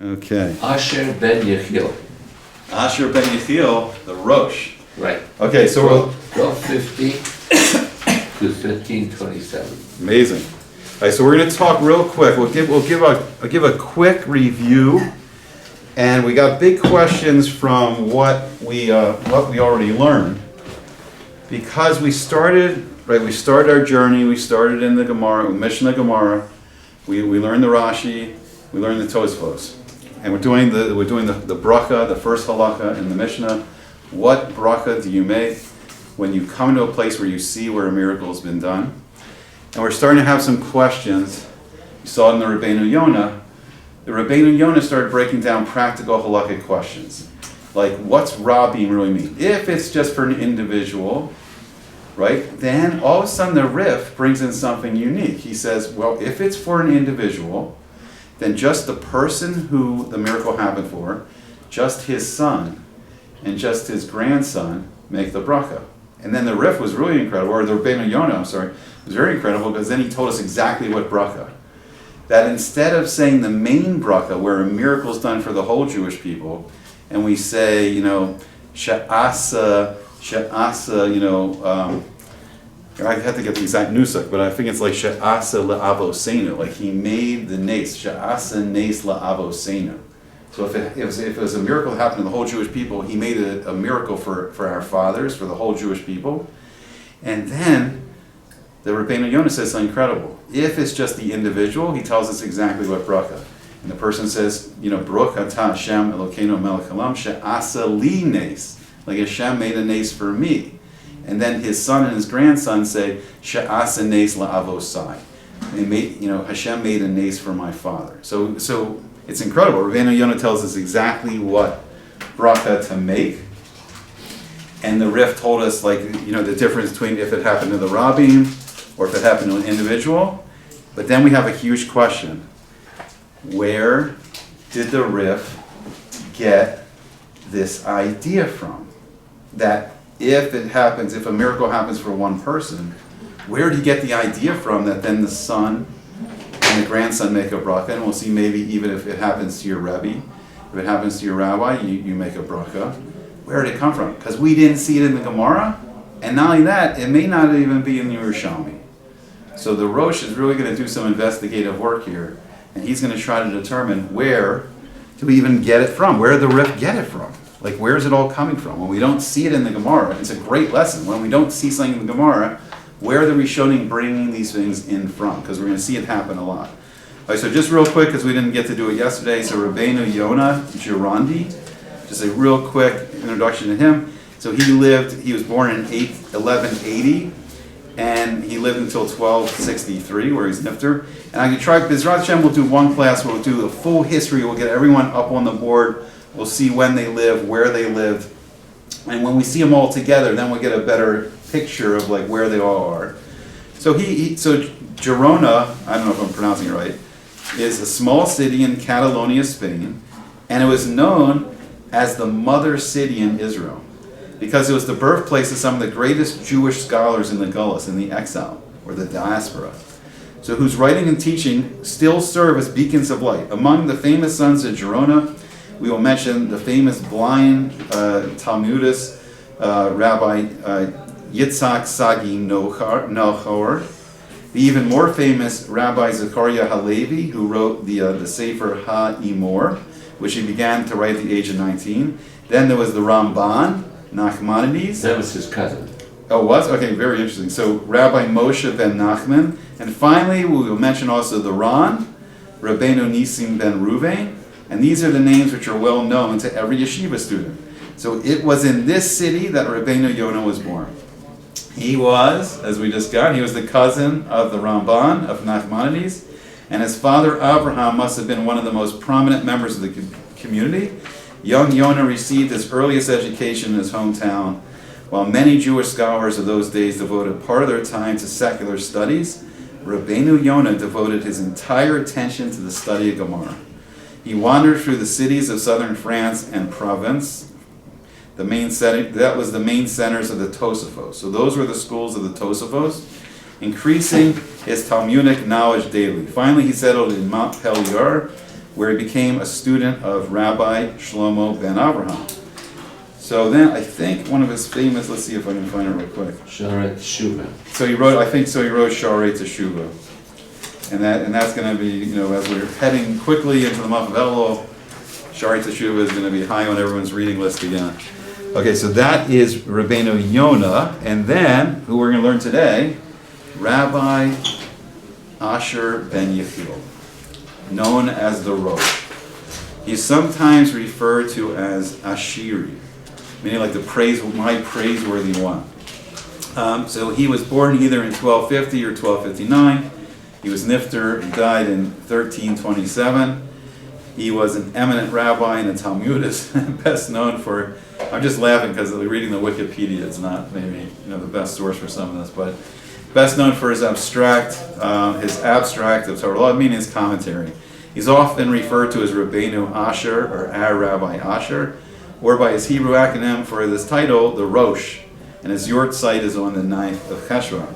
Okay. Asher ben Yechiel. Asher ben Yechiel, the Rosh. Right. Okay, so we'll... 1250 to 1527. Amazing. All right, so we're going to talk real quick. I'll give a quick review, and we got big questions from what we already learned, because we started our journey. We started in the Gemara, Mishnah Gemara. We learned the Rashi, we learned the Tosfos, and we're doing the Bracha, the first halakha in the Mishnah. What Bracha do you make when you come to a place where you see where a miracle has been done? And we're starting to have some questions. You saw it in the Rabbeinu Yonah. The Rabbeinu Yonah started breaking down practical halakhic questions, like what's Rabim really mean? If it's just for an individual, right? Then all of a sudden the Rif brings in something unique. He says, well, if it's for an individual, then just the person who the miracle happened for, just his son, and just his grandson make the bracha. And then the Rif was really incredible, or the Rabbeinu Yonah, was very incredible, because then he told us exactly what bracha. That instead of saying the main bracha, where a miracle is done for the whole Jewish people, and we say, she'asa, I have to get the exact nusach, but I think it's like she'asa le'avosenu, like he made the nes, she'asa nes le'avosenu. So if it was a miracle that happened to the whole Jewish people, he made it a miracle for our fathers, for the whole Jewish people. And then the Rabbeinu Yonah says something incredible. If it's just the individual, he tells us exactly what bracha. And the person says, Baruch atah Hashem Elokeinu melech haolam she'asa li nes, like Hashem made a nes for me. And then his son and his grandson say, she'asa nes la'avosai. They made, Hashem made a nes for my father. So it's incredible. Rabbeinu Yonah tells us exactly what bracha to make. And the Rif told us, the difference between if it happened to the Rabim or if it happened to an individual. But then we have a huge question. Where did the Rif get this idea from? That if a miracle happens for one person, where did he get the idea from that then the son and the grandson make a bracha? And we'll see, maybe even if it happens to your Rebbe, if it happens to your rabbi, you make a bracha. Where did it come from? Because we didn't see it in the Gemara, and not only that, it may not even be in the Yerushalmi. So the Rosh is really going to do some investigative work here, and he's going to try to determine where do we even get it from? Where did the Rif get it from? Like, where is it all coming from? When we don't see it in the Gemara, it's a great lesson. When we don't see something in the Gemara, where are the Rishonim bringing these things in from? Because we're going to see it happen a lot. All right, so just real quick, because we didn't get to do it yesterday, so Rabbeinu Yonah Girondi, just a real quick introduction to him. So he was born in 1180, and he lived until 1263, where he's nifter. And I can try, Bezrat Hashem, we'll do one class, we'll do the full history, we'll get everyone up on the board, we'll see when they lived, where they lived, and when we see them all together, then we'll get a better picture of where they all are. So Girona, I don't know if I'm pronouncing it right, is a small city in Catalonia, Spain, and it was known as the mother city in Israel, because it was the birthplace of some of the greatest Jewish scholars in the Gullus, in the exile, or the diaspora, so whose writing and teaching still serve as beacons of light. Among the famous sons of Girona, we will mention the famous blind Talmudist Rabbi Yitzhak Sagi Nochor, the even more famous Rabbi Zechariah Halevi, who wrote the Sefer HaEmor, which he began to write at the age of 19. Then there was the Ramban, Nachmanides. That was his cousin. Oh, it was? Okay, very interesting. So Rabbi Moshe ben Nachman. And finally, we will mention also the Ran, Rabbeinu Nisim ben Ruvain. And these are the names which are well known to every yeshiva student. So it was in this city that Rabbeinu Yonah was born. He was, as we just got, he was the cousin of the Ramban, of Nachmanides. And his father Abraham must have been one of the most prominent members of the community. Young Yonah received his earliest education in his hometown, while many Jewish scholars of those days devoted part of their time to secular studies. Rabbeinu Yonah devoted his entire attention to the study of Gemara. He wandered through the cities of southern France and Provence. That was the main centers of the Tosafos. So those were the schools of the Tosafos, increasing his Talmudic knowledge daily. Finally, he settled in Mount Pelior, where he became a student of Rabbi Shlomo ben Avraham. So then I think one of his famous, let's see if I can find it real quick. Sharet Shuva. So he wrote Sharei Teshuvah. And that's going to be, as we're heading quickly into the month of Elul, Sharei Teshuvah is going to be high on everyone's reading list again. Okay, so that is Rabbeinu Yonah, and then, who we're going to learn today, Rabbi Asher ben Yechiel, known as the Rosh. He's sometimes referred to as Ashiri, meaning like my praiseworthy one. So he was born either in 1250 or 1259. He was Nifter, he died in 1327. He was an eminent rabbi and a Talmudist, best known for, I'm just laughing because reading the Wikipedia is not maybe the best source for some of this, but best known for his abstract of Torah, meaning his commentary. He's often referred to as Rabbeinu Asher, or Rabbi Asher, or by his Hebrew acronym for this title, the Rosh, and his yort site is on the 9th of Cheshvan.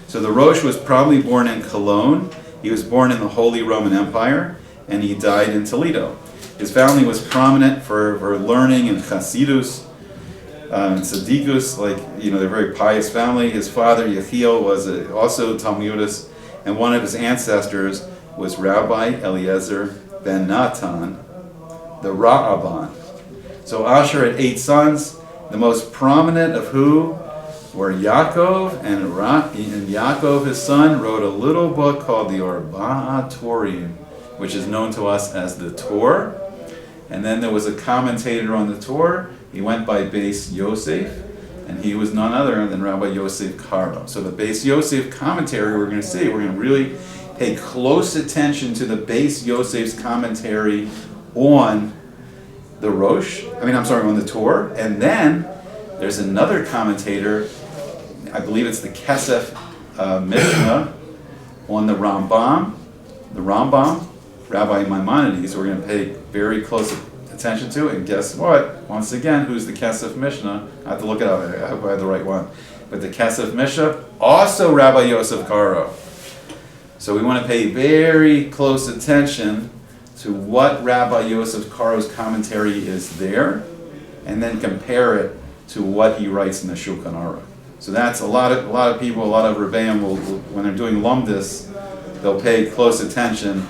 So the Rosh was probably born in Cologne. He was born in the Holy Roman Empire, and he died in Toledo. His family was prominent for learning and Chasidus, and Tzaddikus, they're a very pious family. His father, Yechiel, was also Talmudist, and one of his ancestors was Rabbi Eliezer ben Natan, the Ra'aban. So Asher had 8 sons, the most prominent of who were Yaakov, and Yaakov, his son, wrote a little book called the Arba'a Torim, which is known to us as the Torah. And then there was a commentator on the Torah. He went by Beis Yosef, and he was none other than Rabbi Yosef Karo. So the Beis Yosef commentary we're going to really pay close attention to the Beis Yosef's commentary on the Rosh, on the Torah. And then there's another commentator, I believe it's the Kesef Mishnah, on the Rambam, Rabbi Maimonides, we're going to pay very close attention to. And guess what? Once again, who's the Kesef Mishnah? I have to look it up. I hope I have the right one. But the Kesef Mishnah, also Rabbi Yosef Karo. So we want to pay very close attention to what Rabbi Yosef Karo's commentary is there, and then compare it to what he writes in the Shulchan Aruch. So that's a lot of people, a lot of Rebbeim will, when they're doing lumdis, they'll pay close attention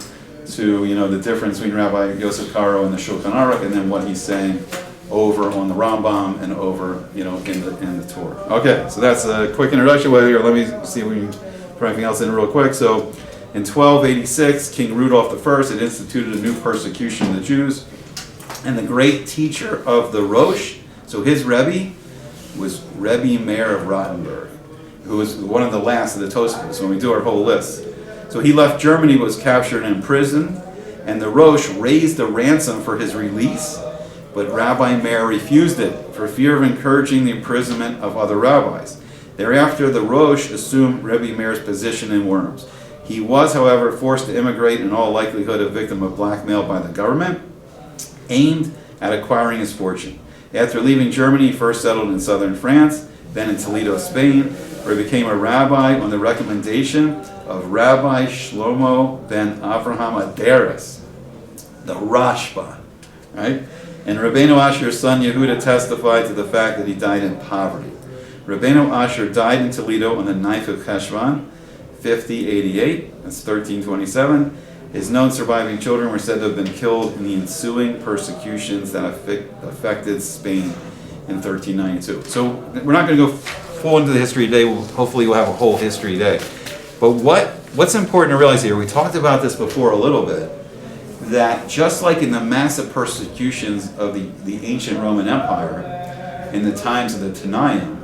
to the difference between Rabbi Yosef Karo and the Shulchan Aruch, and then what he's saying over on the Rambam and over in the Torah. Okay, so that's a quick introduction. Well, here, let me see if we can put anything else in real quick. So in 1286, King Rudolph I had instituted a new persecution of the Jews, and the great teacher of the Rosh, so his Rebbe was Rebbe Meir of Rottenburg, who was one of the last of the Tosafos when we do our whole list. So he left Germany, was captured and imprisoned, and the Rosh raised a ransom for his release, but Rabbi Meir refused it for fear of encouraging the imprisonment of other rabbis. Thereafter, the Rosh assumed Rebbe Meir's position in Worms. He was, however, forced to immigrate, in all likelihood a victim of blackmail by the government, aimed at acquiring his fortune. After leaving Germany, he first settled in southern France, then in Toledo, Spain, where he became a rabbi on the recommendation of Rabbi Shlomo ben Avraham Aderes, the Rashba, right? And Rabbeinu Asher's son Yehuda testified to the fact that he died in poverty. Rabbeinu Asher died in Toledo on the 9th of Cheshvan, 5088, that's 1327. His known surviving children were said to have been killed in the ensuing persecutions that affected Spain in 1392. So we're not going to go full into the history today. Hopefully we'll have a whole history day. But what's important to realize here, we talked about this before a little bit, that just like in the massive persecutions of the ancient Roman Empire, in the times of the Tanaim,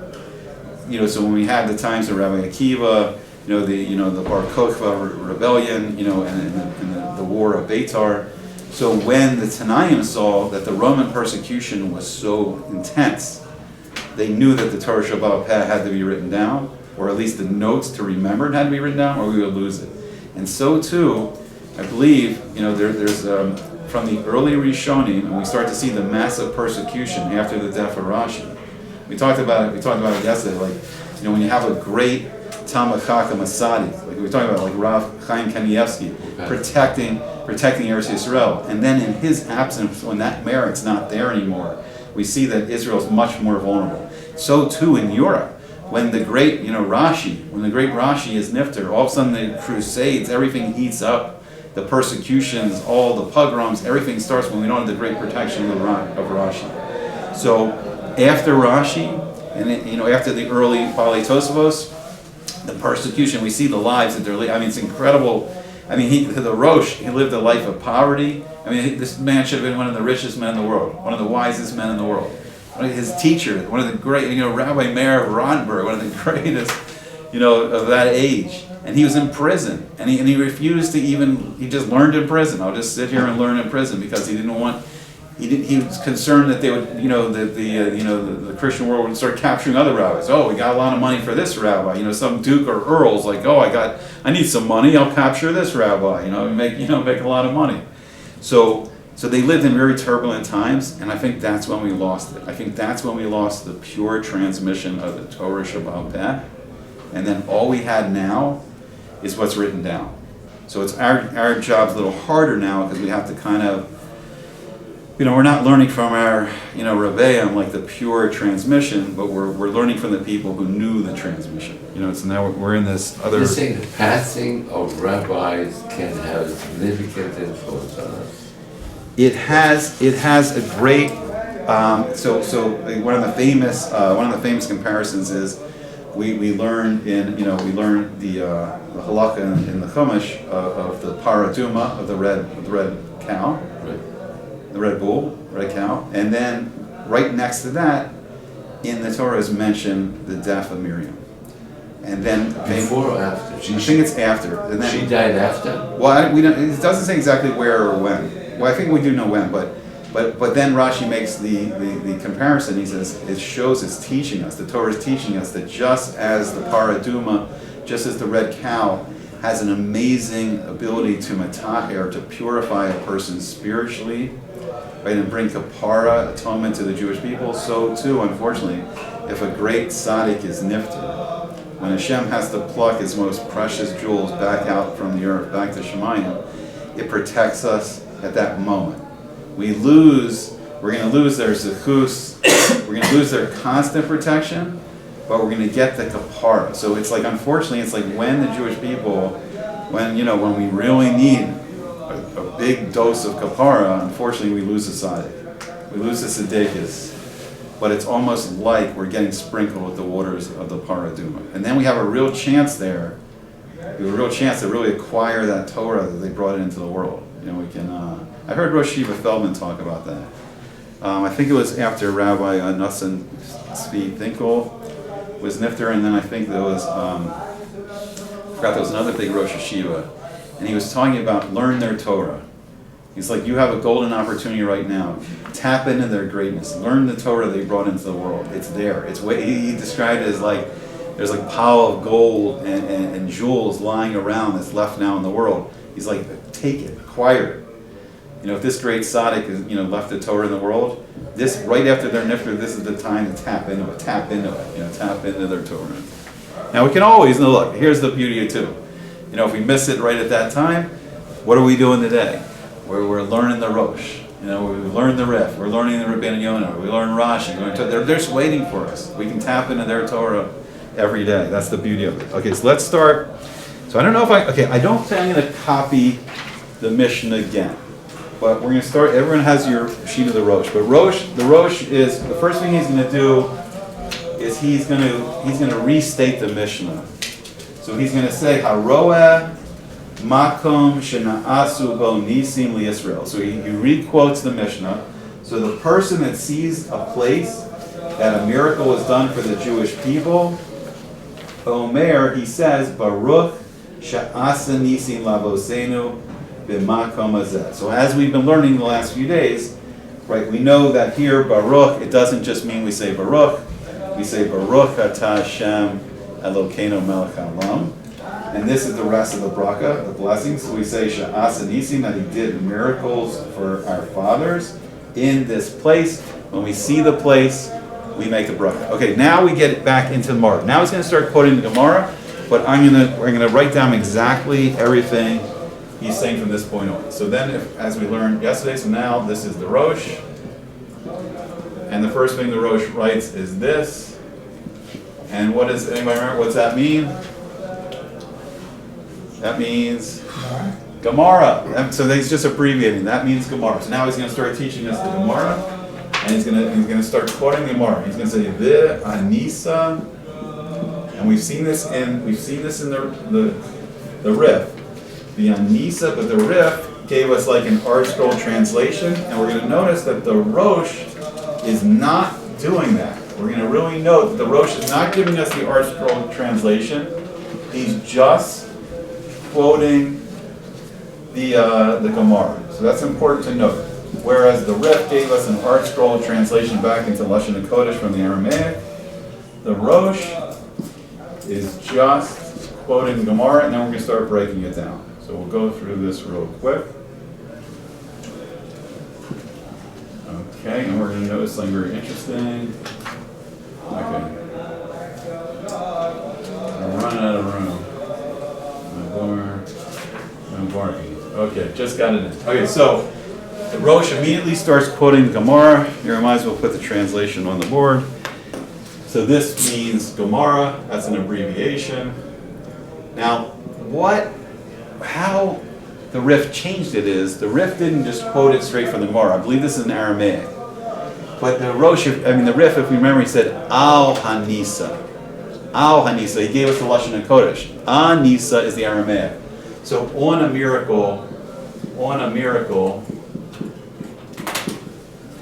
so when we had the times of Rabbi Akiva, the Bar Kokhba rebellion, and the war of Beitar. So when the Tanaim saw that the Roman persecution was so intense, they knew that the Torah Shabbat had to be written down, or at least the notes to remember it had to be written down, or we would lose it. And so too, I believe, there's from the early Rishonim, and we start to see the massive persecution after the death of Rashi. We talked about it yesterday. When you have a great Talmud Chacham Asadi, like we were talking about, like Rav Chaim Kanievsky, protecting protecting Eretz Yisrael. And then in his absence, when that merit's not there anymore, we see that Israel is much more vulnerable. So too in Europe, when the great, Rashi is nifter, all of a sudden the Crusades, everything heats up, the persecutions, all the pogroms, everything starts when we don't have the great protection of Rashi. So after Rashi, and after the early Bali Tosafos, the persecution, we see the lives that they're living. I mean, it's incredible. I mean, the Rosh, he lived a life of poverty. I mean, this man should have been one of the richest men in the world, one of the wisest men in the world. His teacher, one of the great, Rabbi Meir of Rodenburg, one of the greatest, of that age. And he was in prison, and he refused to he just learned in prison. I'll just sit here and learn in prison because he was concerned that they would, the Christian world would start capturing other rabbis. Oh, we got a lot of money for this rabbi. Some duke or earl's like, oh, I need some money. I'll capture this rabbi. Make a lot of money. So they lived in very turbulent times, and I think that's when we lost it. I think that's when we lost the pure transmission of the Torah Shabbat Peh, and then all we had now is what's written down. So it's our job's a little harder now because we have to kind of, we're not learning from our, Rebbeim, like the pure transmission, but we're learning from the people who knew the transmission. So now we're in this other. You're saying the passing of rabbis can have significant influence on us. It has a great. So one of the famous comparisons is we learned the halakha in the Chumash of the paraduma of the red cow. Right. The red bull, red cow, and then right next to that, in the Torah is mentioned the death of Miriam, and then Before or after? I think it's after. And then, She died after? Well, we don't. It doesn't say exactly where or when. Well, I think we do know when, but then Rashi makes the comparison. He says it's teaching us. The Torah is teaching us that just as the paraduma, just as the red cow has an amazing ability to mataher, to purify a person spiritually, right, and bring kapara, atonement to the Jewish people, so too, unfortunately, if a great tzaddik is nifter, when Hashem has to pluck his most precious jewels back out from the earth, back to Shemayim, it protects us at that moment. We're going to lose their zechus, we're going to lose their constant protection, but we're going to get the kapara. So it's like, unfortunately, it's like when the Jewish people, when we really need a big dose of kapara, unfortunately we lose the tzaddik. We lose the tzedekis. But it's almost like we're getting sprinkled with the waters of the paraduma. And then we have a real chance there. We have a real chance to really acquire that Torah that they brought into the world. We can. I heard Rosh Shiva Feldman talk about that. I think it was after Rabbi Nussin Tzvi Finkel was nifter, and then I think there was, I forgot there was another big Rosh Hashiva, and he was talking about learn their Torah. He's like, you have a golden opportunity right now. Tap into their greatness. Learn the Torah they brought into the world. It's there. He described it as like, there's like pile of gold and jewels lying around that's left now in the world. He's like, take it, acquire it. If this great tzaddik is, left the Torah in the world, this, right after their nifter, this is the time to tap into it, tap into their Torah. Now we can always, look, here's the beauty of it too. If we miss it right at that time, what are we doing today? We're learning the Rosh. We learn the Rif, we're learning the Rabbeinu Yonah, we learn Rashi, they're just waiting for us. We can tap into their Torah every day. That's the beauty of it. Okay, so let's start. So I don't know if I don't think I'm going to copy the Mishnah again. But we're going to start, everyone has your sheet of the Rosh. But the Rosh is, the first thing he's going to do is he's going to restate the Mishnah. So he's going to say, Haroeh makom shena'asu bo nisim liYisrael. So he re-quotes the Mishnah. So the person that sees a place that a miracle was done for the Jewish people, Omer, he says, Baruch she'asa nisim lavosenu. So as we've been learning the last few days, right, we know that here Baruch, it doesn't just mean we say Baruch, we say Baruch atah Hashem Elokeinu melech haolam, and this is the rest of the Bracha, the blessings. So we say Sha'asa Nisim, that he did miracles for our fathers in this place. When we see the place, we make the Bracha. Okay, now we get back into the Gemara. Now he's going to start quoting the Gemara, but we're going to write down exactly everything he's saying from this point on. So then, as we learned yesterday, so now this is the Rosh. And the first thing the Rosh writes is this. And what does anybody remember? What's that mean? That means Gemara. So he's just abbreviating. That means Gemara. So now he's going to start teaching us the Gemara, and he's going to start quoting the Gemara. He's going to say the Anisa, and we've seen this in the Rif. The Anisa, but the Rif gave us like an art scroll translation, and we're going to notice that the Rosh is not doing that. We're going to really note that the Rosh is not giving us the art scroll translation. He's just quoting the Gemara. So that's important to note. Whereas the Rif gave us an art scroll translation back into Lashon HaKodesh from the Aramaic, the Rosh is just quoting the Gemara, and then we're going to start breaking it down. So we'll go through this real quick. Okay, and we're going to notice something very interesting. Okay. I'm running out of room. I'm barking. Okay, just got it in. Okay, so the Rosh immediately starts quoting the Gemara. You might as well put the translation on the board. So this means Gemara. That's an abbreviation. Now, how the Rif changed it is, the Rif didn't just quote it straight from the Gemara. I believe this is in Aramaic. But the Rif, if we remember, he said, Al Hanisa. Al Hanisa. He gave us the Lashon HaKodesh. Anisa is the Aramaic. So on a miracle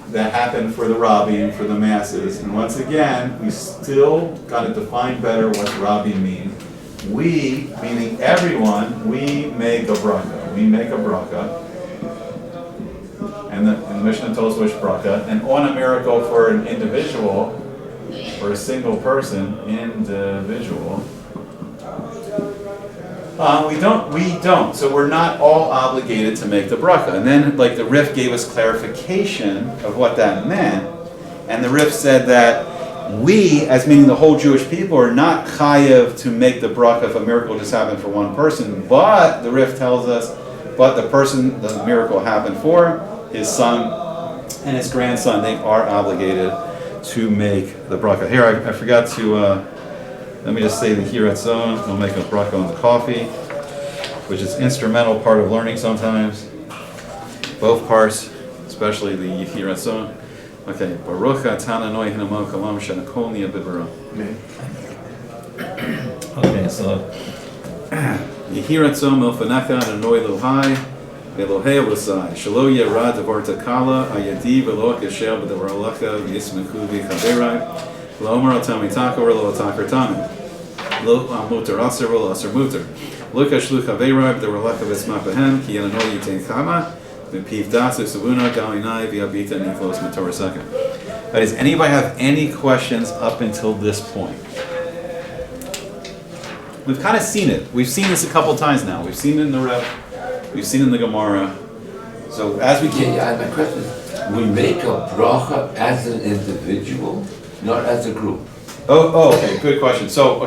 that happened for the Rabbi and for the masses, and once again, we still got to define better what Rabbi means. We, meaning everyone, we make a bracha. We make a bracha. And the Mishnah tells us which bracha. And on a miracle for an individual, for a single person, individual, we don't. So we're not all obligated to make the bracha. And then, like, the Rif gave us clarification of what that meant. And the Rif said that we, as meaning the whole Jewish people, are not chayav to make the bracha if a miracle just happened for one person. But the Rif tells us, but the person the miracle happened for, his son and his grandson, they are obligated to make the bracha. Here, I forgot to, let me just say the Hiratzon. We'll make a bracha on the coffee, which is an instrumental part of learning sometimes. Both parts, especially the Hiratzon. Okay, Baruch atah Adonai hinamo kalam shenakol niya b'bara. Okay, so Yehiratzon milfanecha Adonai Elohai Elohei Elosai Shelo yerad davar takala ayadi v'lo akasher b'davar alacha v'yismechu v'chaverai lo omer otam itaka or lo atakar tami lo mutar aser or lo aser mutar lo kashlu chaverai b'davar alacha v'yismach b'hem ki Adonai yitain chama. That is, anybody have any questions up until this point? We've kind of seen it. We've seen this a couple times now. We've seen it in the Ref. We've seen it in the Gemara. So as we keep... my question is, we make a bracha as an individual, not as a group. Oh, okay, good question. So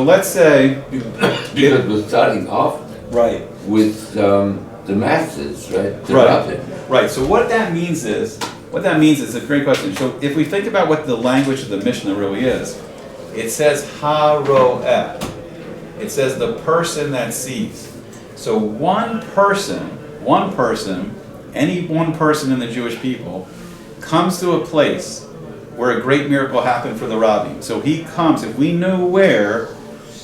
let's say... Because we're starting off with... the masses, right? Right. So what that means is a great question. So if we think about what the language of the Mishnah really is, it says ha-ro'eh. It says the person that sees. So one person, any one person in the Jewish people, comes to a place where a great miracle happened for the Rabbi. So he comes, if we knew where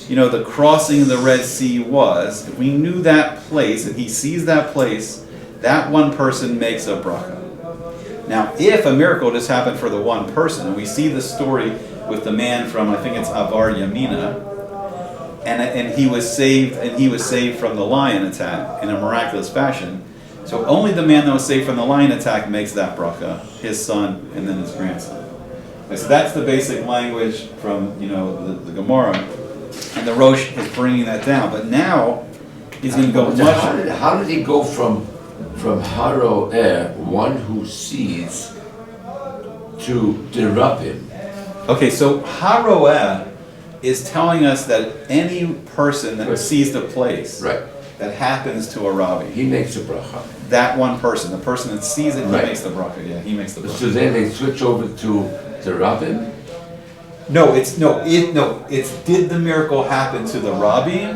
the crossing of the Red Sea was, if we knew that place, and he sees that place, that one person makes a bracha. Now, if a miracle just happened for the one person, and we see the story with the man from, I think it's Avar Yamina, and he was saved from the lion attack in a miraculous fashion. So only the man that was saved from the lion attack makes that bracha, his son and then his grandson. Okay, so that's the basic language from the Gemara. And the Rosh is bringing that down, but now he's going to go much. How did he go from Haro-er, one who sees, to Derapim? Okay, so Haro-er is telling us that any person that sees the place, right, that happens to a Rabbi. He makes a bracha. That one person, the person that sees it, he Right. makes the bracha. Yeah, he makes the bracha. So then they switch over to the rabbin. It's did the miracle happen to the Rabbi,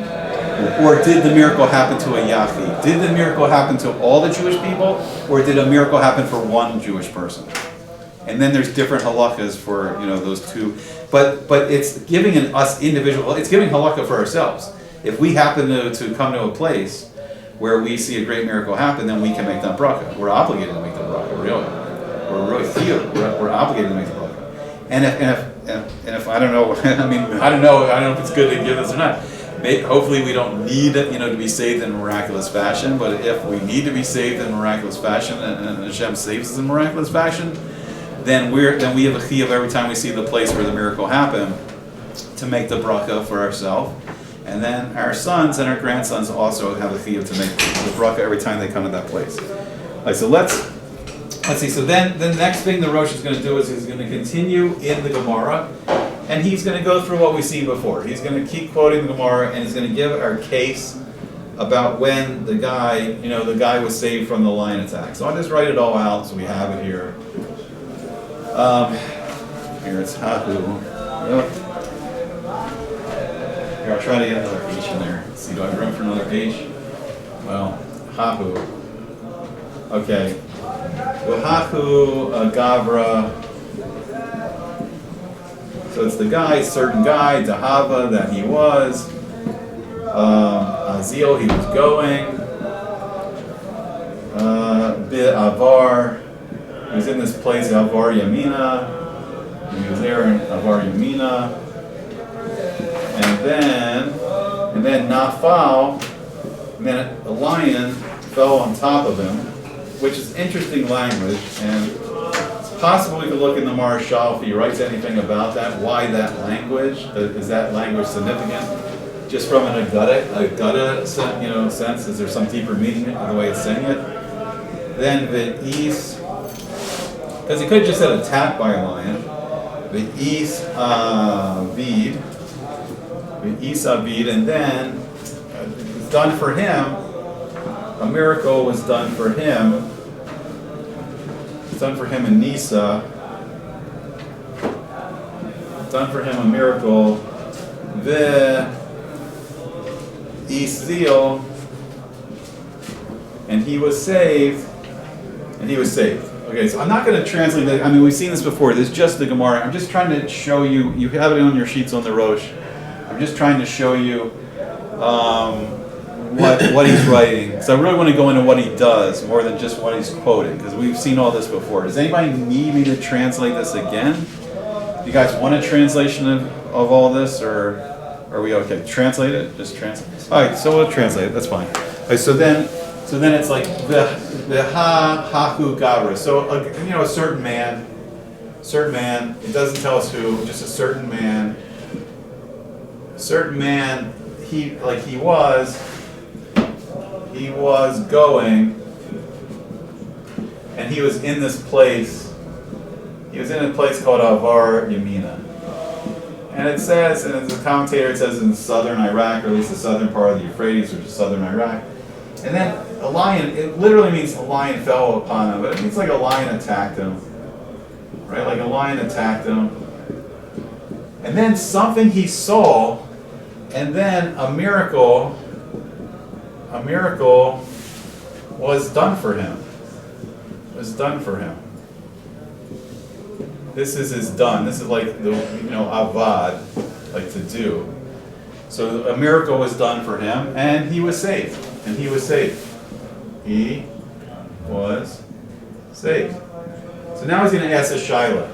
or did the miracle happen to a Yachid? Did the miracle happen to all the Jewish people, or did a miracle happen for one Jewish person? And then there's different halachas for those two, but it's giving us individual. It's giving halakha for ourselves. If we happen to come to a place where we see a great miracle happen, then we can make that bracha. We're obligated to make the bracha. Really, we're obligated to make the bracha. And if I don't know, I don't know if it's good to give this or not. Hopefully we don't need to be saved in miraculous fashion. But if we need to be saved in miraculous fashion, and Hashem saves us in miraculous fashion, then we have a chiyuv every time we see the place where the miracle happened to make the bracha for ourselves. And then our sons and our grandsons also have a chiyuv to make the bracha every time they come to that place. All right, so let's see. So then the next thing the Rosh is going to do is he's going to continue in the Gemara, and he's going to go through what we see before. He's going to keep quoting the Gemara, and he's going to give our case about when the guy was saved from the lion attack. So I'll just write it all out so we have it here. Here it's Hahu. Here, I'll try to get another H in there. Let's see, do I have room for another H? Well, Hahu. Okay. Hahu Gavra. So it's the guy, certain guy, Dahava, that he was. Azil, he was going. Bit Avar. He was in this place, Avar Yamina. He was there in Avar Yamina. And then Nafal, and then a lion fell on top of him, which is interesting language, and it's possible we could look in the Marshal if he writes anything about that, why that language, is that language significant? Just from an agada sense, is there some deeper meaning in the way it's saying it? Then V'is, because he could have just said attacked by a lion. V'is Avid, and then it's done for him. A miracle was done for him. It's done for him in Nisa. It's done for him a miracle. V'Isziel, and he was saved. Okay, so I'm not going to translate that. We've seen this before. This is just the Gemara. I'm just trying to show you. You have it on your sheets on the Rosh. I'm just trying to show you what he's writing. Because I really want to go into what he does more than just what he's quoting. Because we've seen all this before. Does anybody need me to translate this again? Do you guys want a translation of all this, or are we okay? Translate it. Just translate. All right. So we'll translate it. That's fine. All right, so then it's like the haku gavra. So a certain man. It doesn't tell us who. Just a certain man. He was going, and he was in this place. He was in a place called Avar Yamina. And it says, and as a commentator, it says in southern Iraq, or at least the southern part of the Euphrates, which is southern Iraq. And then a lion, it literally means a lion fell upon him, but it means like a lion attacked him. Right? Like a lion attacked him. And then something he saw, and then a miracle was done for him. This is his done. This is like the avad, like to do. So a miracle was done for him, and he was saved. He was saved. So now he's going to ask a shaila.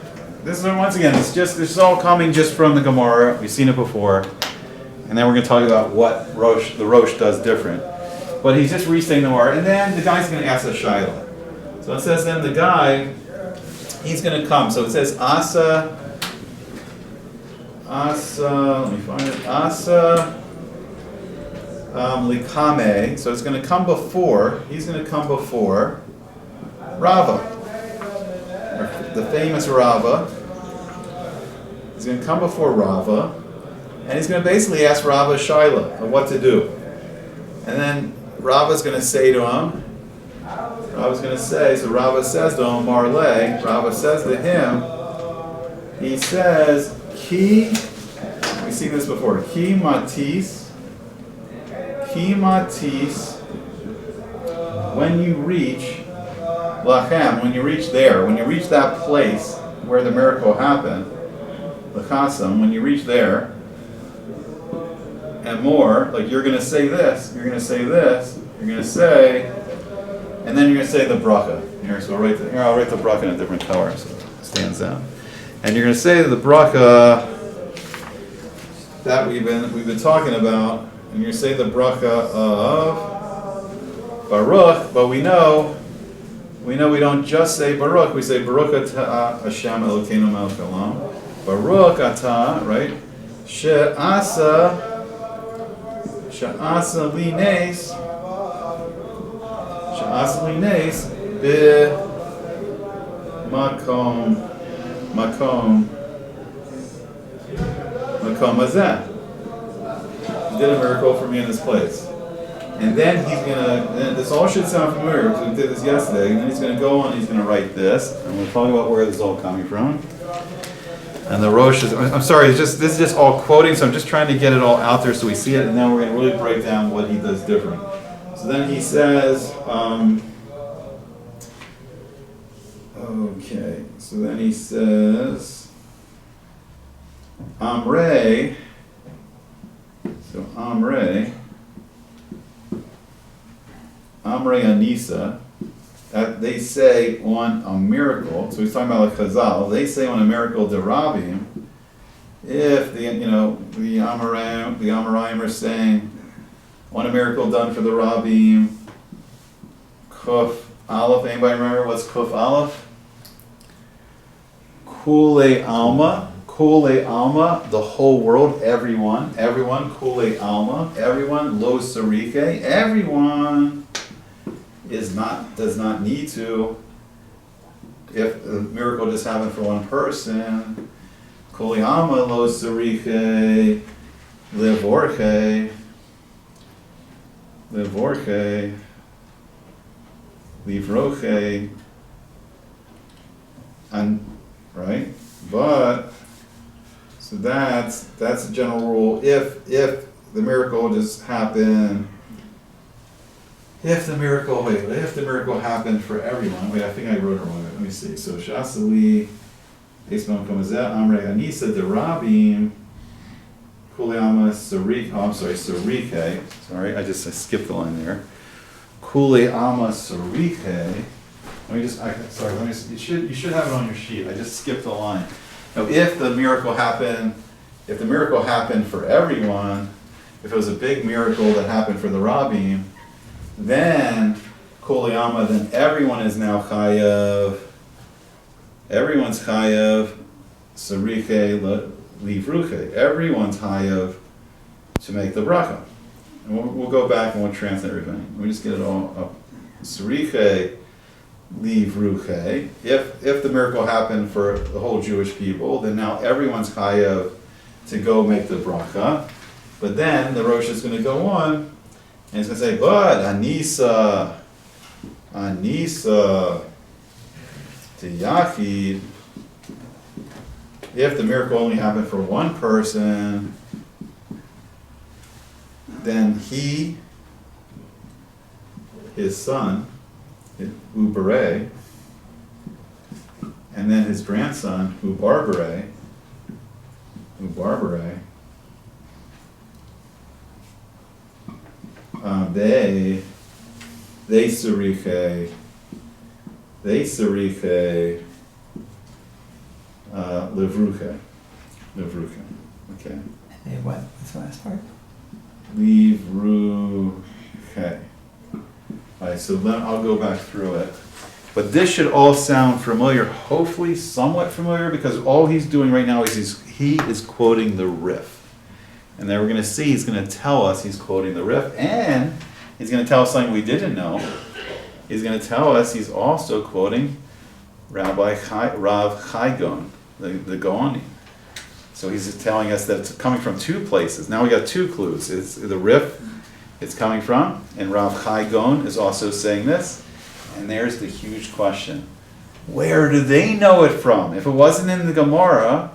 This is once again. This is all coming just from the Gemara. We've seen it before, and then we're going to talk about what the Rosh does different. But he's just restating the Gemara, and then the guy's going to ask a shaila. So it says then the guy, he's going to come. So it says Asa. Let me find it. Asa Likame. So it's going to come before. He's going to come before Rava, the famous Rava. He's going to come before Rava, and he's going to basically ask Rava shaila of what to do. And then Rava's going to say to him, so Rava says to him, Marle, Rava says to him, he says, we've seen this before, Ki matis, when you reach Lachem, when you reach that place where the miracle happened, Lachasam, when you reach there, and more, like you're going to say this, and then you're going to say the Bracha. Here, so I'll write the Bracha in a different color so it stands out. And you're going to say the Bracha that we've been talking about, and you say the Bracha of Baruch, but we know we don't just say Baruch, we say Baruch atah Hashem Elokeinu melech haolam. Baruch atah, right? She'asa li nes be makom hazeh. He did a miracle for me in this place. And then this all should sound familiar because we did this yesterday, and then he's going to go on and he's going to write this, and we'll talk about where this is all coming from. And the Rosh I'm sorry, this is just all quoting, so I'm just trying to get it all out there so we see it, and then we're going to really break down what he does different. So then he says, Amre, Anisa, that they say on a miracle, so he's talking about like Chazal, they say on a miracle derabim, if the Amoraim are saying on a miracle done for the Rabim, Kuf Aleph, anybody remember what's Kuf Aleph? Kule Alma, the whole world, everyone, Kule Alma, everyone, Lo Sarike, everyone does not need to, if the miracle just happened for one person, Kule Alma, Lo Sarike, Livorche, Livroche, and right, but so that's a general rule. If the miracle just happened, if the miracle happened for everyone. Wait, I think I wrote it wrong. Let me see. So Shasali, Esmon Kamazet, Amre Anisa Derabim, Kuleama Sarik. Oh, I'm sorry, Sarike. Sorry, I skipped the line there. Kuleama Sarike. You should have it on your sheet. I just skipped the line. Now, if the miracle happened for everyone, if it was a big miracle that happened for the Rabim, then Kuliyama, then everyone is now chayav. Everyone's chayav. Sarike livruche. Everyone's chayav to make the bracha. And we'll go back and we'll translate everything. Let me just get it all up. Sarike livruche. If the miracle happened for the whole Jewish people, then now everyone's chayav to go make the bracha. But then the Rosh is going to go on, and he's going to say, but Anisa to Yachid, if the miracle only happened for one person, then he, his son, Ubere, and then his grandson, Ubarbare, they Sariche, Livruche. Okay. They what? What's the last part? Livruche. Alright, so then I'll go back through it. But this should all sound familiar, hopefully somewhat familiar, because all he's doing right now is he is quoting the Rif. And then we're going to see he's going to tell us he's quoting the Rif, and he's going to tell us something we didn't know. He's going to tell us he's also quoting Rav Chaigon, the Gaoni. So he's telling us that it's coming from two places. Now we got two clues. It's the Rif it's coming from, and Rav Chai Gon is also saying this. And there's the huge question. Where do they know it from? If it wasn't in the Gemara,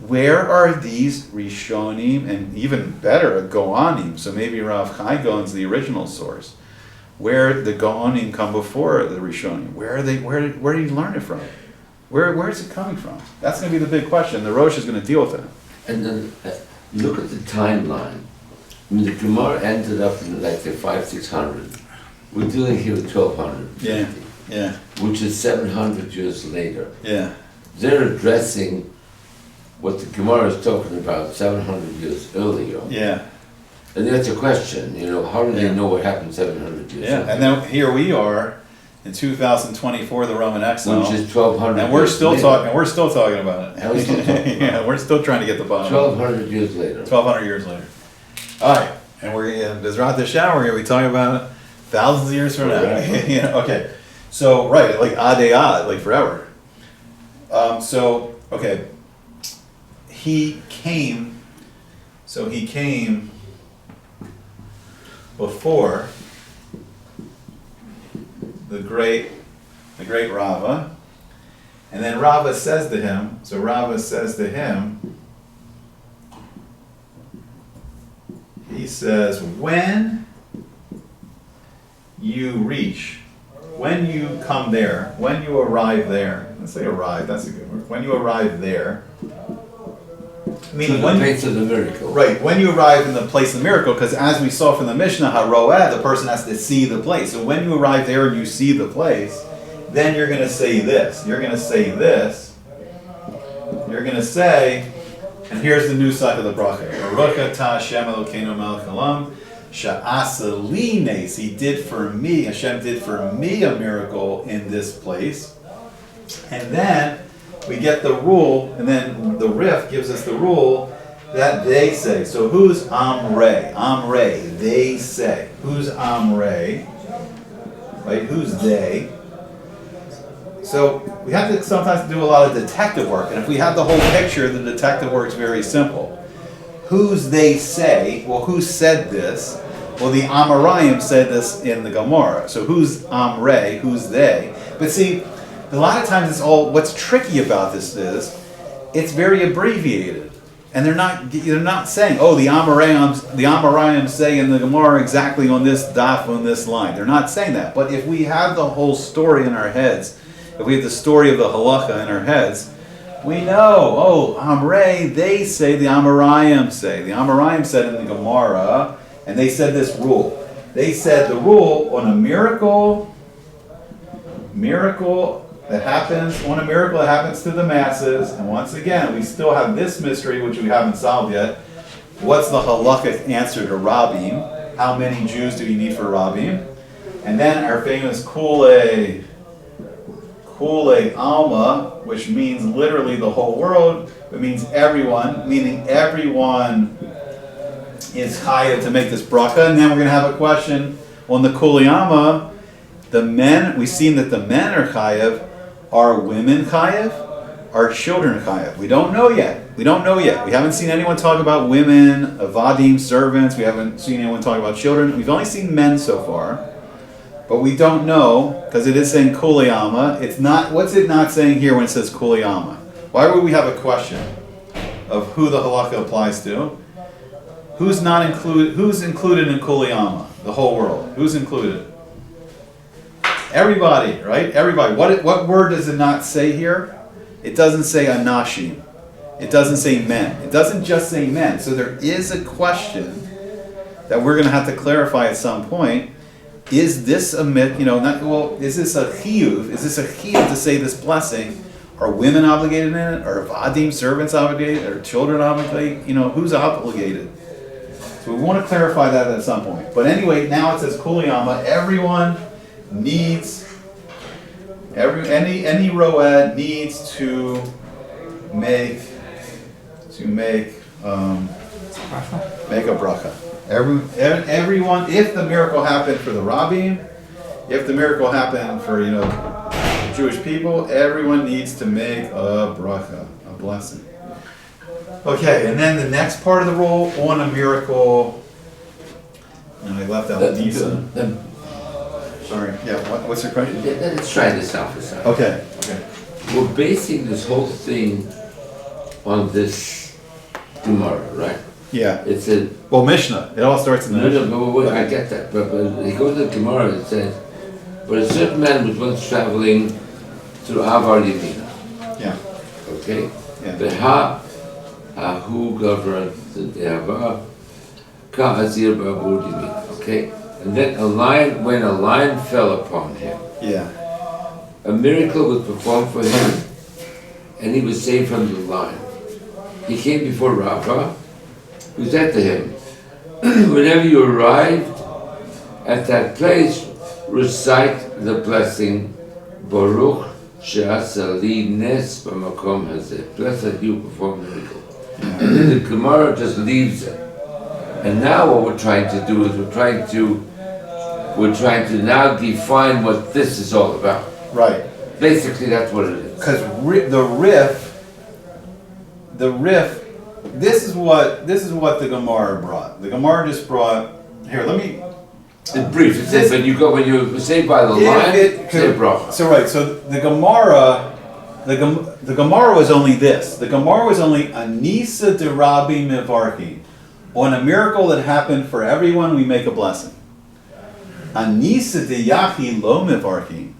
where are these Rishonim, and even better, a Goanim? So maybe Rav Chai Gon's the original source. Where the Goanim come before the Rishonim? Where are they? Where did he learn it from? Where is it coming from? That's going to be the big question. The Rosh is going to deal with it. And then look at the timeline. I mean, the Gemara ended up in like the 500-600. We're dealing here with 1200. Yeah. Which is 700 years later. Yeah. They're addressing what the Gemara is talking about 700 years earlier. Yeah. And that's a question, how do Yeah. they know what happened 700 years Yeah. ago? And then here we are in 2024, the Roman exile. Which is 1200 and we're years still later. talking. We're still talking about it. And we're still talking about Yeah, we're still trying to get the bottom. 1200 years later. 1,200 years later. All right, and we're in Bezrat Hashem. We're going to be talking about it thousands of years from now. Forever. Okay. So right, like ad, like forever. Okay. He came. So he came before the great Rava, and then Rava says to him. So Rava says to him. He says, when you come there, when you arrive there, let's say arrive, that's a good word. When you arrive there, meaning To the place of the miracle. right, when you arrive in the place of the miracle, because as we saw from the Mishnah, Haroeh, the person has to see the place. So when you arrive there and you see the place, then you're going to say this. You're going to say this. You're going to say, and here's the new side of the bracha. Baruch atah Hashem Elokeinu melech haolam, she'asa li nes. He did for me, Hashem did for me a miracle in this place. And then we get the rule, and then the Rif gives us the rule that they say. So who's Amrei? Amrei, they say. Who's Amrei? Right? Who's they? So we have to sometimes do a lot of detective work, and if we have the whole picture, the detective work's very simple. Who's they say? Well, who said this? Well, the Amoraim said this in the Gemara. So who's Amrei? Who's they? But see, a lot of times it's all, what's tricky about this is, it's very abbreviated. And they're not saying, oh, the Amoraim say in the Gemara exactly on this daf, on this line. They're not saying that. But if we have the whole story in our heads, if we have the story of the halacha in our heads, we know, oh, Amrei, they say, the Amoraim say. The Amoraim said in the Gemara, and they said this rule. They said the rule on a miracle that happens to the masses, and once again, we still have this mystery, which we haven't solved yet. What's the halakhic answer to Rabim? How many Jews do you need for Rabim? And then our famous Kulei Alma, which means literally the whole world. It means everyone, meaning everyone is chayav to make this bracha. And then we're going to have a question on the Kulei Alma. The men, we've seen that the men are chayav. Are women chayav? Are children chayav? We don't know yet. We haven't seen anyone talk about women, avadim, servants. We haven't seen anyone talk about children. We've only seen men so far. But we don't know, because it is saying Kulei Alma. It's not, what's it not saying here when it says Kulei Alma? Why would we have a question of who the halakha applies to? Who's included in Kulei Alma? The whole world. Who's included? Everybody, right? Everybody. What word does it not say here? It doesn't say anashim. It doesn't say men. It doesn't just say men. So there is a question that we're going to have to clarify at some point. Is this a myth? Is this a chiyuv? Is this a chiyuv to say this blessing? Are women obligated in it? Are vadim, servants obligated? Are children obligated? Who's obligated? So we want to clarify that at some point. But anyway, now it says Kulei Alma. Everyone needs, any roed needs to make a bracha. Everyone, if the miracle happened for the Rabbim, if the miracle happened for Jewish people, everyone needs to make a bracha, a blessing. Okay, and then the next part of the rule on a miracle And I left out Nisa. Sorry, yeah, what's your question? Let's try this out for a second. Okay. We're basing this whole thing on this Gemara, right? Yeah. It said, Well, Mishnah. It all starts in the Mishnah. no, I get that, but he goes to the Gemara and it says, but a certain man was once traveling through Avar Yamina. Yeah. Okay? Yeah. Beha Ahu Gavra Deava Ka Azir Babur Yamina. Okay? And then when a lion fell upon him, Yeah. a miracle was performed for him, and he was saved from the lion. He came before Rava, who said to him, whenever you arrived at that place, recite the blessing, Baruch she'asa li nes b'makom hazeh. Blessed you perform the miracle. And then the Gemara just leaves it. And now what we're trying to do is we're trying to now define what this is all about. Right. Basically, that's what it is. Because the riff, this is what the Gemara brought. The Gemara just brought. Here, let me. In brief, it says when you're saved by the lion, say bracha. So right, so the Gemara was only this. The Gemara was only Anisa de Rabbi Mivarki. On a miracle that happened for everyone, we make a blessing. Anisa de Yahi lo Mivarki.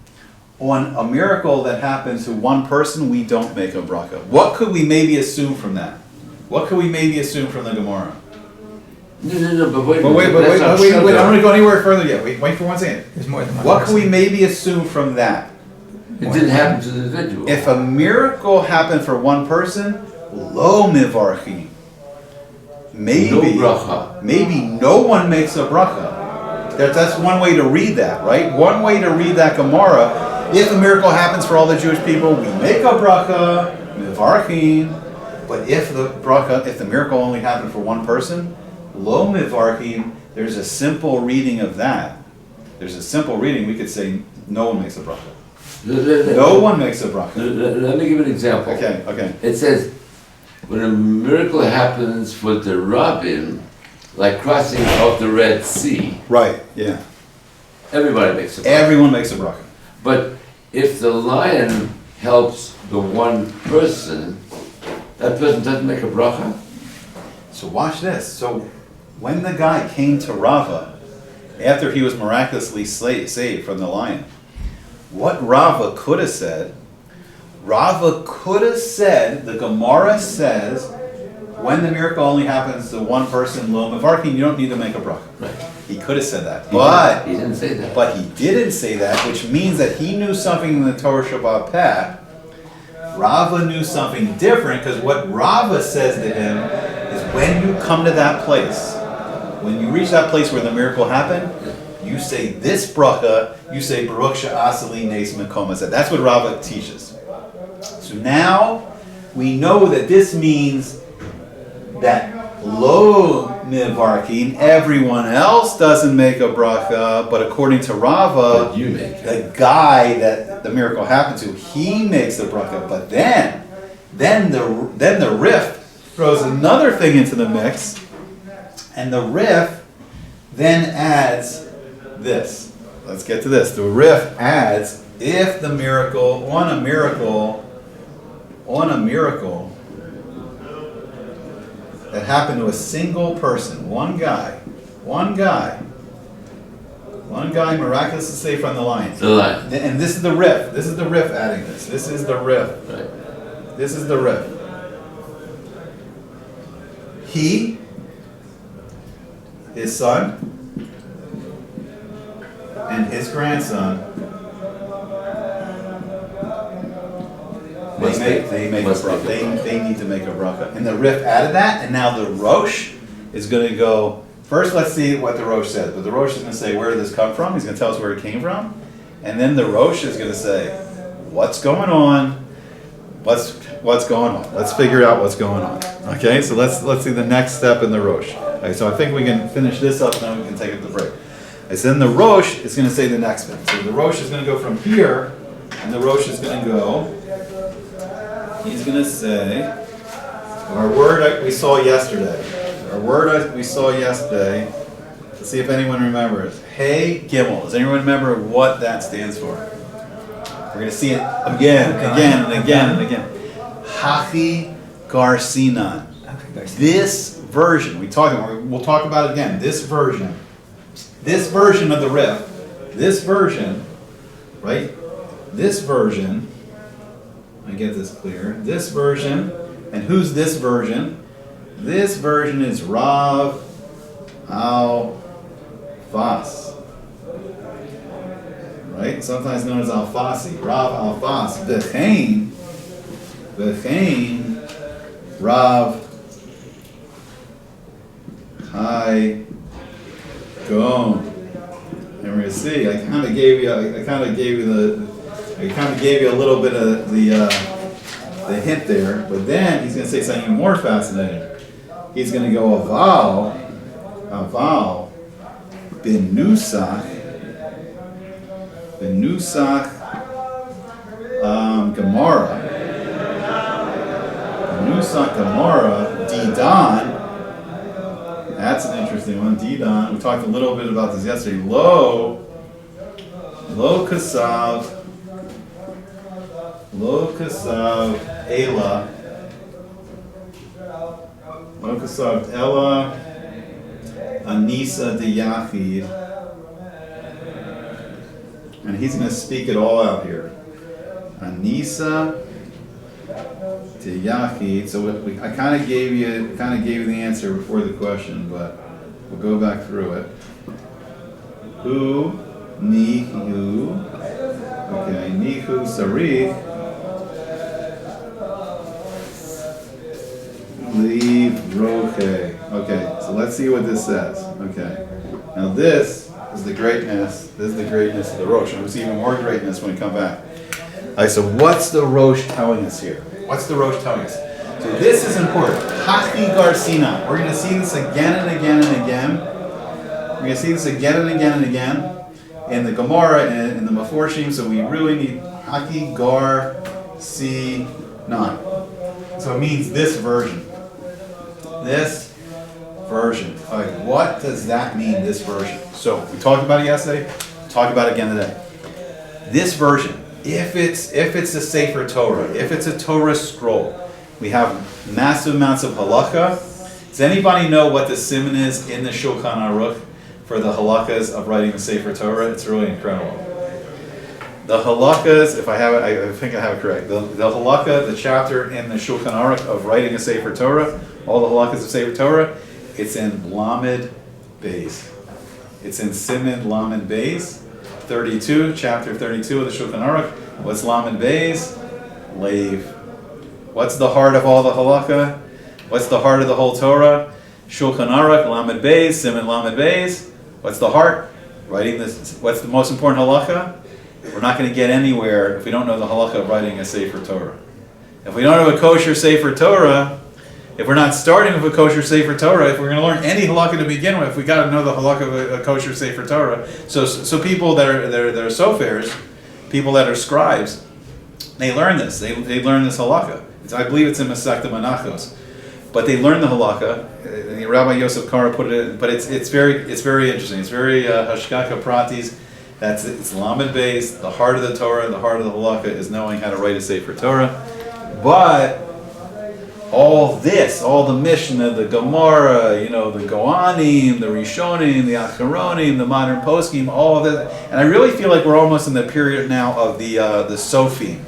On a miracle that happens to one person, we don't make a bracha. What could we maybe assume from that? What could we maybe assume from the Gemara? No, but wait, I don't want to go anywhere further yet. Wait for one second. There's more than one. What can we maybe assume from that? It didn't happen to the individual. If a miracle happened for one person, lo mivarchi. Maybe No bracha. Maybe no one makes a bracha. That's one way to read that, right? One way to read that Gemara. If a miracle happens for all the Jewish people, we make a bracha, mivarchi. But if the miracle only happened for one person, lo mivarchim, there's a simple reading of that. There's a simple reading. We could say no one makes a bracha. No one makes a bracha. Let me give an example. Okay. It says, when a miracle happens for the rabbin, like crossing of the Red Sea, Right, yeah. everybody makes a bracha. Everyone makes a bracha. But if the lion helps the one person, that person doesn't make a bracha? So watch this. So when the guy came to Rava, after he was miraculously saved from the lion, what Rava could have said, the Gemara says, when the miracle only happens to one person, lo mevarkin, you don't need to make a bracha. Right. He could have said that. He didn't say that. But he didn't say that, which means that he knew something in the Torah Shabbat Peh. Rava knew something different, because what Rava says to him is when you come to that place, when you reach that place where the miracle happened, you say this bracha, you say Baruch she'asa li nes b'makom hazeh. That's what Rava teaches. So now we know that this means that lo mivarkin, everyone else doesn't make a bracha, but according to Rava, But you make it. the guy that the miracle happened to, he makes the bracha. But then the Rif throws another thing into the mix, and the Rif then adds this. Let's get to this. The Rif adds, if the miracle, on a miracle that happened to a single person, one guy miraculously saved from the lion. The lion. And this is the Rif. This is the Rif adding this. This is the Rif. Right. This is the Rif. He, his son, and his grandson, they make a bracha. They need to make a bracha. And the Rif added that, and now the Rosh is going to go. First, let's see what the Rosh says. But the Rosh is going to say, where did this come from? He's going to tell us where it came from. And then the Rosh is going to say, what's going on? What's going on? Let's figure out what's going on. Okay, so let's see the next step in the Rosh. Okay, so I think we can finish this up, and then we can take it to break. And so then the Rosh is going to say the next thing. So the Rosh is going to go from here, and the Rosh is going to go. He's going to say, our word we saw yesterday. Let's see if anyone remembers. Hey Gimel. Does anyone remember what that stands for? We're going to see it again, again, and again, and again. Hachi Garsinan. This version, we'll talk about it again. This version of the riff, this version, right? This version, I get this clear. This version, and who's this version? This version is Rav Al-Fas, right? Sometimes known as Al-Fasi. Rav Al-Fas. V'chein Rav Hai Gon. And we're gonna see. I kind of gave you a little bit of the hint there, but then he's gonna say something even more fascinating. He's gonna go aval bin nusach Gemara. Nusach Gemara Didan. That's an interesting one. Didan. We talked a little bit about this yesterday. Lo kasav ela. Lo kasav ela anisa de yachid. And he's going to speak it all out here. Anisa to Yachid. So I kind of gave you the answer before the question, but we'll go back through it. Hu nihu. Okay, nihu sarich. Leave roche. Okay, so let's see what this says. Okay, now this is the greatness. This is the greatness of the Rosh. And we'll see even more greatness when we come back. All right, so what's the Rosh telling us here? What's the Rosh telling us? So this is important. Hachi Garsina. We're going to see this again and again and again. We're going to see this again and again and again in the Gemara and in the Meforshim. So we really need Hachi Gar-si-nan. So it means this version. This version. All right, what does that mean, this version? So we talked about it yesterday. Talk about it again today. This version. If it's a Sefer Torah, if it's a Torah scroll, we have massive amounts of halakha. Does anybody know what the siman is in the Shulchan Aruch for the halakhas of writing the Sefer Torah? It's really incredible. The halakhas, if I have it, I think I have it correct. The halakha, the chapter in the Shulchan Aruch of writing a Sefer Torah, all the halakhas of Sefer Torah, it's in Lamed Beis. It's in Siman Lamed Beis. 32, chapter 32 of the Shulchan Aruch. What's Lamed Beis? Leiv. What's the heart of all the halakha? What's the heart of the whole Torah? Shulchan Aruch, Lamed Beis, Siman Lamed Beis. What's the heart? Writing this. What's the most important halakha? We're not going to get anywhere if we don't know the halakha of writing a Sefer Torah. If we don't have a kosher Sefer Torah, if we're not starting with a kosher Sefer Torah, if we're going to learn any halakha to begin with, we got to know the halakha of a kosher Sefer Torah. So people that are sofars, people that are scribes, they learn this. They learn this halakha. I believe it's in Masechta Menachos, but they learn the halakha. Rabbi Yosef Kara put it in, but it's very interesting. It's very hashkaka pratis. It's Lamed Beis. The heart of the Torah, the heart of the halakha is knowing how to write a Sefer Torah, but all the Mishnah, the Gemara, the Goanim, the Rishonim, the Acharonim, the modern poskim, all of that. And I really feel like we're almost in the period now of the Sofim.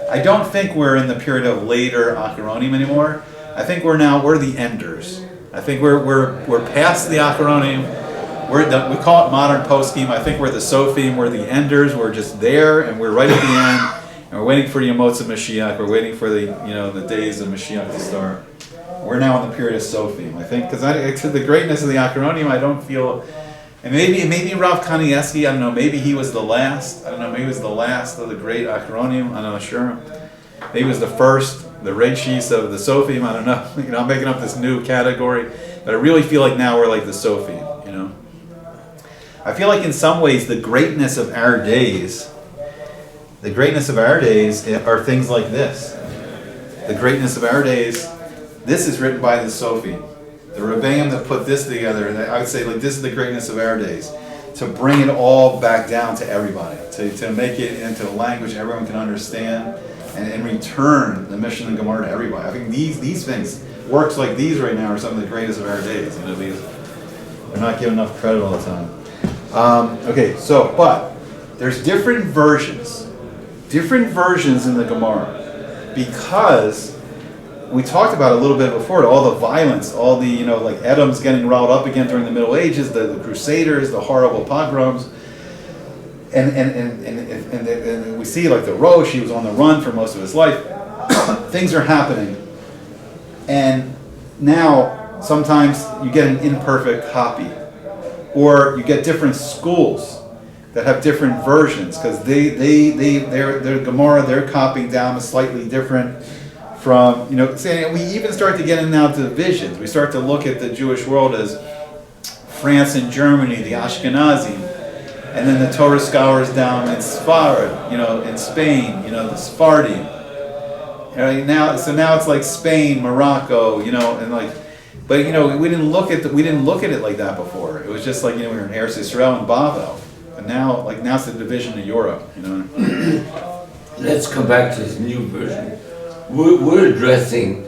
I don't think we're in the period of later Acharonim anymore. I think we're the enders. I think we're past the Acharonim. We call it modern poskim. I think we're the Sofim. We're the enders. We're just there, and we're right at the end. And we're waiting for Yemotza Mashiach. We're waiting for the days of Mashiach to start. We're now in the period of Sofim. I think because to the greatness of the Acharonim, I don't feel. And maybe Rav Kanievsky, I don't know. Maybe he was the last. I don't know. Maybe he was the last of the great Acharonim. I'm not sure. Maybe he was the first, the Reishis of the Sofim. I don't know. I'm making up this new category, but I really feel like now we're like the Sofim. I feel like in some ways the greatness of our days. The greatness of our days are things like this. The greatness of our days, this is written by the Sofim. the Rebbeim that put this together, and I would say like this is the greatness of our days, to bring it all back down to everybody, to make it into a language everyone can understand, and in return the mission and Gemara to everybody. I think these things, works like these right now, are some of the greatest of our days. They're not given enough credit all the time. Okay, so but there's different versions in the Gemara, because we talked about it a little bit before, all the violence, all the, like Edom's getting riled up again during the Middle Ages, the Crusaders, the horrible pogroms, and we see like the Rosh, he was on the run for most of his life. Things are happening, and now sometimes you get an imperfect copy, or you get different schools that have different versions, because their Gemara, they're copying down a slightly different from, saying, we even start to get in now to divisions. We start to look at the Jewish world as France and Germany, the Ashkenazim, and then the Torah scholars down in Sfarad, in Spain, the Sephardim. Now it's like Spain, Morocco, and like, but we didn't look at it like that before. It was just like we were in Eretz Yisrael and Bavel, and now it's the division of Europe. Let's come back to this new version. We're addressing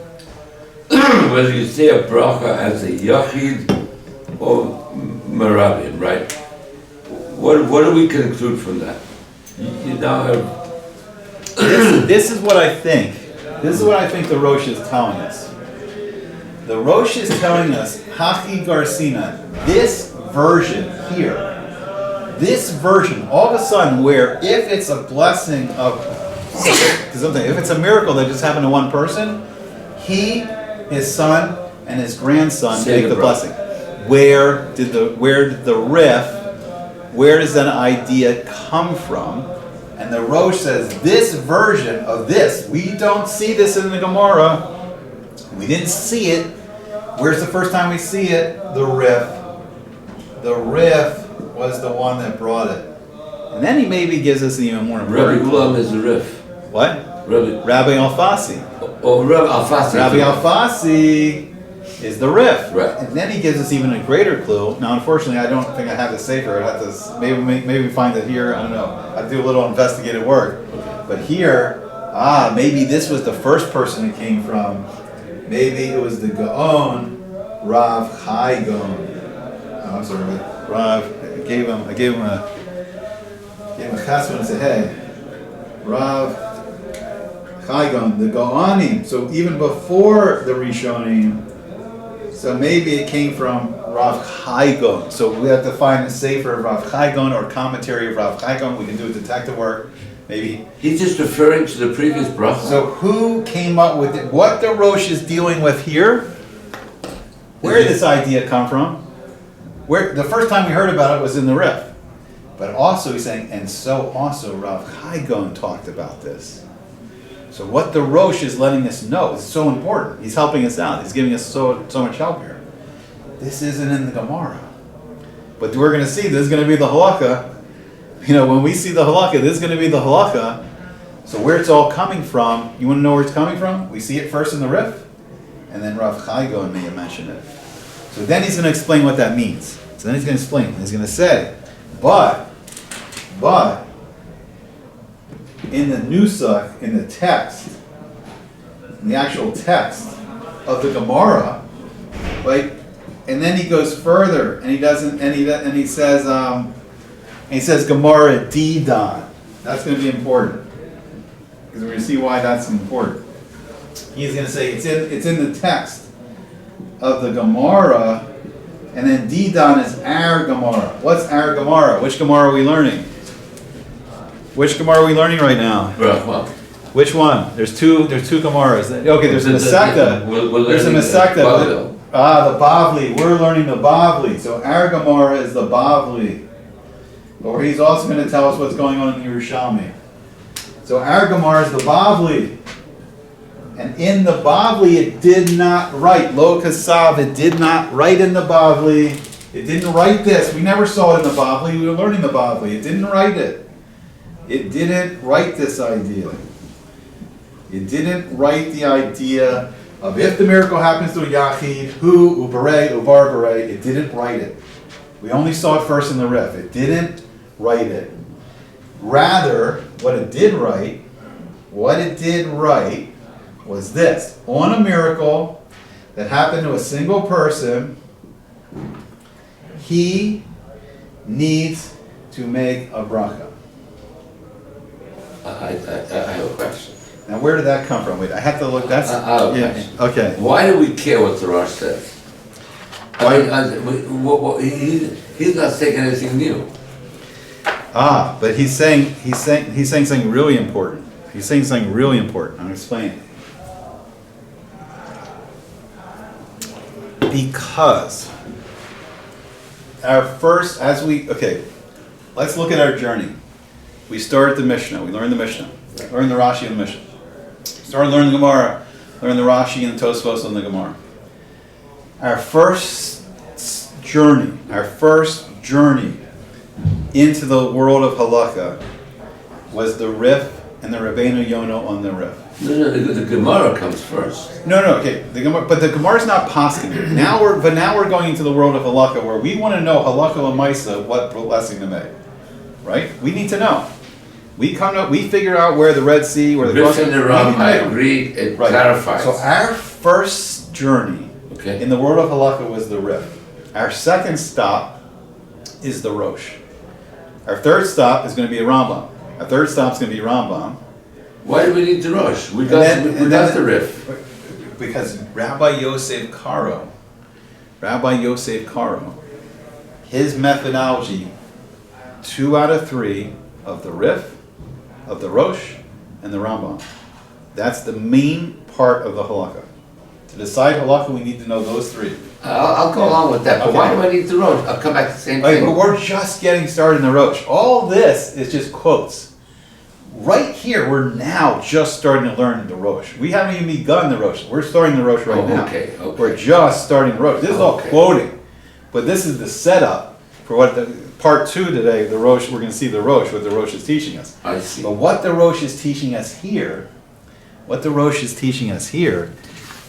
whether you say a bracha as a yachid or merabim, right? What do we conclude from that? You now have this is what I think. This is what I think the Rosh is telling us. The Rosh is telling us, Hachi Garsina, this version here, this version, all of a sudden, where if it's a blessing of something, if it's a miracle that just happened to one person, he, his son, and his grandson take the blessing. Where did the riff, where does that idea come from? And the Rosh says, this version of this, we don't see this in the Gemara. We didn't see it. Where's the first time we see it? The riff. The riff was the one that brought it. And then he maybe gives us an even more important Rabbi Ulam is the riff. What? Rabbi Alfasi. Oh, Rabbi Alfasi. Rabbi Alfasi is the riff. Right. And then he gives us even a greater clue. Now, unfortunately, I don't think I have the sefer. I'd have to maybe find it here. I don't know. I'd do a little investigative work. Okay. But here, maybe this was the first person it came from. Maybe it was the Gaon, Rav Chai Gaon. I'm sorry, Rav. I gave him a chasman and said, hey, Rav Chai Gaon, the Gaonim. So even before the Rishonim. So maybe it came from Rav Chai Gaon. So we have to find a sefer of Rav Chai Gaon or commentary of Rav Chai Gaon. We can do detective work, maybe. He's just referring to the previous bracha. So who came up with it? What the Rosh is dealing with here? Where did this idea come from? Where the first time we heard about it was in the Rif. But also he's saying, and so also Rav Chai Gaon talked about this. So what the Rosh is letting us know is so important. He's helping us out. He's giving us so much help here. This isn't in the Gemara. But we're going to see, this is going to be the halakha. When we see the halakha, this is going to be the halakha. So where it's all coming from, you want to know where it's coming from? We see it first in the Rif, and then Rav Chai Gaon may have mentioned it. So then he's going to explain what that means. So then he's going to explain. He's going to say, but, in the nusach, in the text, in the actual text of the Gemara, right? And then he goes further, and he says Gemara Didan. That's going to be important because we're going to see why that's important. He's going to say it's in the text of the Gemara, and then Didan is our Gemara. What's our Gemara? Which Gemara are we learning? Which Gemara are we learning right now? Bracha. Which one? There's two Gemaras. Okay, there's a Masechta. There's a Masechta. The Bavli. We're learning the Bavli. So our Gemara is the Bavli. Or he's also going to tell us what's going on in the Yerushalmi. So our Gemara is the Bavli. And in the Bavli, it did not write. Lo Kasav, it did not write in the Bavli. It didn't write this. We never saw it in the Bavli. We were learning the Bavli. It didn't write it. It didn't write this idea. It didn't write the idea of if the miracle happens to a Yachid, who, Ubarei, Ubar Barei, it didn't write it. We only saw it first in the Rif. It didn't write it. Rather, what it did write was this. On a miracle that happened to a single person, he needs to make a bracha. I have a question. Now, where did that come from? Wait, I have to look. That's I have a question. Okay. Why do we care what the Rosh says? He's not saying anything new. But he's saying something really important. He's saying something really important. I'm explaining. Because our first, let's look at our journey. We start the Mishnah. We learn the Mishnah. Learn the Rashi and the Mishnah. Start learning the Gemara. Learn the Rashi and the Tosfos and the Gemara. Our first journey into the world of halakha was the Rif and the Rabbeinu Yono on the Rif. No, the Gemara comes first. No, okay. The Gemara is not posking. Now we're going into the world of halakha where we want to know halakha l'maisa what blessing to make. Right? We need to know. We figure out where the Red Sea, where the Rif and the Ram, I agree, it clarifies. So our first journey in the world of halakha was the Rif. Our second stop is the Rosh. Our third stop is going to be a Rambam. Our third stop is going to be Rambam. Why do we need the Rosh? We got the Rif. Because Rabbi Yosef Karo, his methodology, 2 out of 3 of the Rif, of the Rosh, and the Rambam. That's the main part of the halakha. To decide halakha, we need to know those 3. I'll go along with that, but why do I need the Rosh? I'll come back to the same thing. But we're just getting started in the Rosh. All this is just quotes. Right here, we're now just starting to learn the Rosh. We haven't even begun the Rosh. We're starting the Rosh right now. Okay. We're just starting the Rosh. This is all quoting. But this is the setup for what part 2 today, the Rosh, we're going to see the Rosh, what the Rosh is teaching us. I see. But what the Rosh is teaching us here,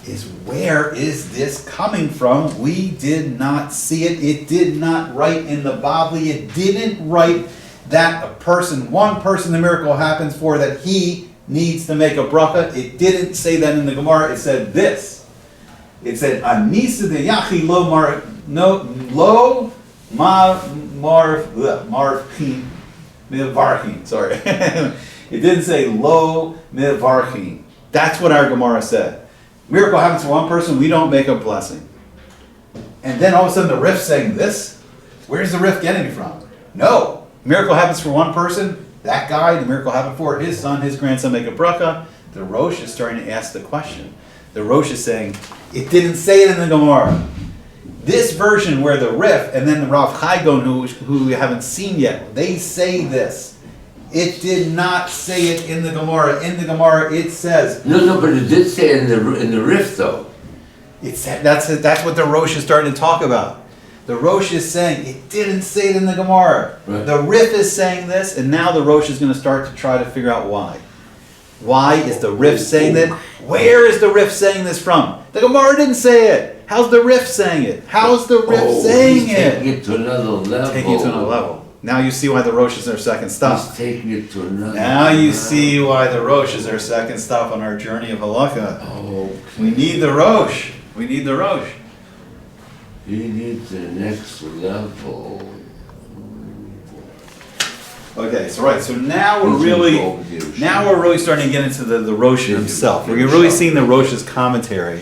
is where is this coming from? We did not see it. It did not write in the Bavli. It didn't write that one person the miracle happens for, that he needs to make a bracha. It didn't say that in the Gemara. It said this. It said, Anisa de Yachi Mivarchin. Sorry. It didn't say lo mivarchin. That's what our Gemara said. Miracle happens for one person, we don't make a blessing. And then all of a sudden the Rif saying this? Where's the Rif getting it from? No. Miracle happens for one person, that guy, the miracle happened for his son, his grandson make a bracha. The Rosh is starting to ask the question. The Rosh is saying, it didn't say it in the Gemara. This version where the Rif and then the Rav Chaigon, who we haven't seen yet, they say this. It did not say it in the Gemara. In the Gemara, it says. No, but it did say it in the Rif, though. It said that's what the Rosh is starting to talk about. The Rosh is saying it didn't say it in the Gemara. Right. The Rif is saying this, and now the Rosh is going to start to try to figure out why. Why is the Rif saying that? Where is the Rif saying this from? The Gemara didn't say it. How's the Rif saying it? How's the Rif saying he's it? Taking it to another level. Taking it to another level. Now you see why the Rosh is their second stop. He's taking it to another Now level. you see why the Rosh is their second stop on our journey of halakha. Oh, We need the Rosh. We need the Rosh. he needs the next level. Okay, so now we're really starting to get into the Rosh himself. We're really seeing the Rosh's commentary.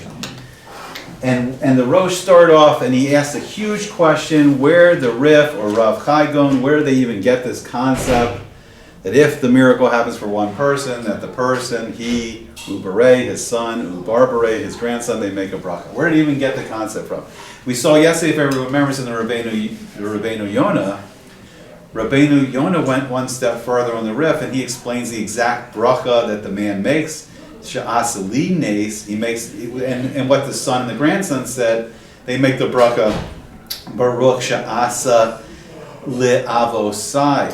And the Rosh started off and he asked a huge question, where the Rif or Rav Chaigon, where do they even get this concept that if the miracle happens for one person, that the person, he, Ubarei, his son, Ubarbarei, his grandson, they make a bracha. Where did he even get the concept from? We saw yesterday, if everyone remembers, in the Rabbeinu Yonah, Rabbeinu Yonah went one step further on the Rif and he explains the exact bracha that the man makes. Sha'asa li nes, he makes, and what the son and the grandson said, they make the bracha, Baruch Sha'asa le'avosai,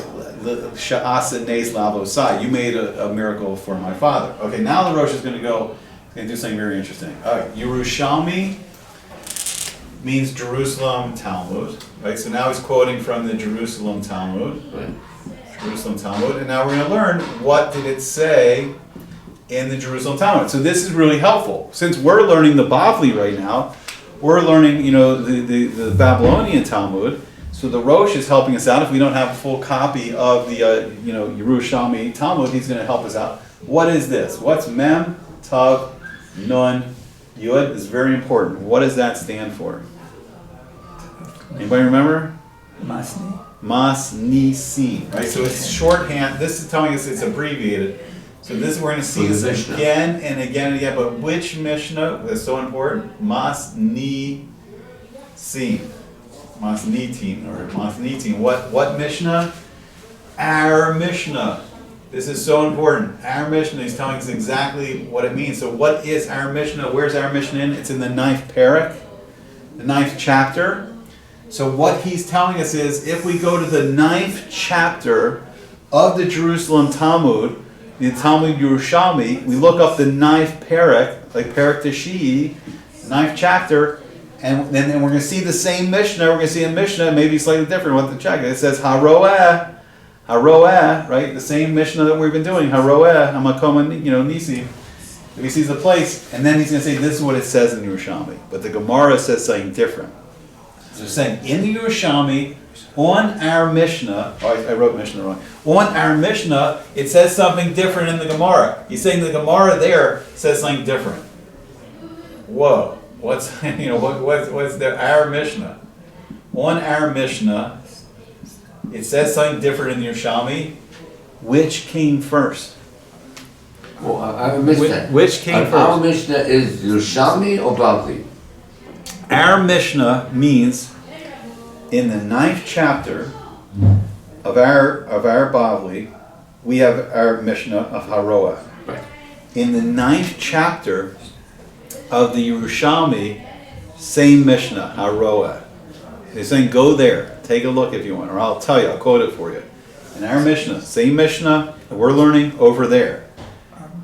Sha'asa nes le'avosai. You made a miracle for my father. Okay, now the Rosh is going to go Gonna do something very interesting. Yerushalmi means Jerusalem Talmud, right? So now he's quoting from the Jerusalem Talmud. Right. Jerusalem Talmud, and now we're going to learn what did it say in the Jerusalem Talmud. So this is really helpful. Since we're learning the Bavli right now, we're learning, the Babylonian Talmud. So the Rosh is helping us out. If we don't have a full copy of the, Yerushalmi Talmud, he's going to help us out. What is this? What's Mem, Tav, Nun, Yud? Is very important. What does that stand for? Anybody remember? Masni. Mas-ni-sim, right? So it's shorthand. This is telling us it's abbreviated. So this we're going to see this again and again and again. But which Mishnah is so important? Mas-ni-sim. Mas-ni-tim or Mas-ni-tim. What Mishnah? Our Mishnah. This is so important. Our Mishnah is telling us exactly what it means. So what is our Mishnah? Where's our Mishnah in? It's in the 9th parak, the 9th chapter. So what he's telling us is, if we go to the 9th chapter of the Jerusalem Talmud, the Talmud Yerushalmi, we look up the 9th parak, like parak Tashii, 9th chapter, and then we're going to see the same Mishnah. We're going to see a Mishnah, maybe slightly different. What to check? It says Haroeh, right? The same Mishnah that we've been doing. Haroeh, Hamakom, Nisi. He sees the place, and then he's going to say, this is what it says in Yerushalmi. But the Gemara says something different. So they're saying in the Yerushalmi, on our Mishnah, I wrote Mishnah wrong. On our Mishnah, it says something different in the Gemara. He's saying the Gemara there says something different. Whoa, what's our Mishnah? On our Mishnah, it says something different in the Yerushalmi. Which came first? Well, I missed that. Which came first? Our Mishnah is Yerushalmi or Bavli? Our Mishnah means in the 9th chapter of our Bavli, we have our Mishnah of Haroah. Right. In the 9th chapter of the Yerushalmi, same Mishnah, Haroah. They're saying go there, take a look if you want, or I'll tell you, I'll quote it for you. In our Mishnah, same Mishnah that we're learning over there.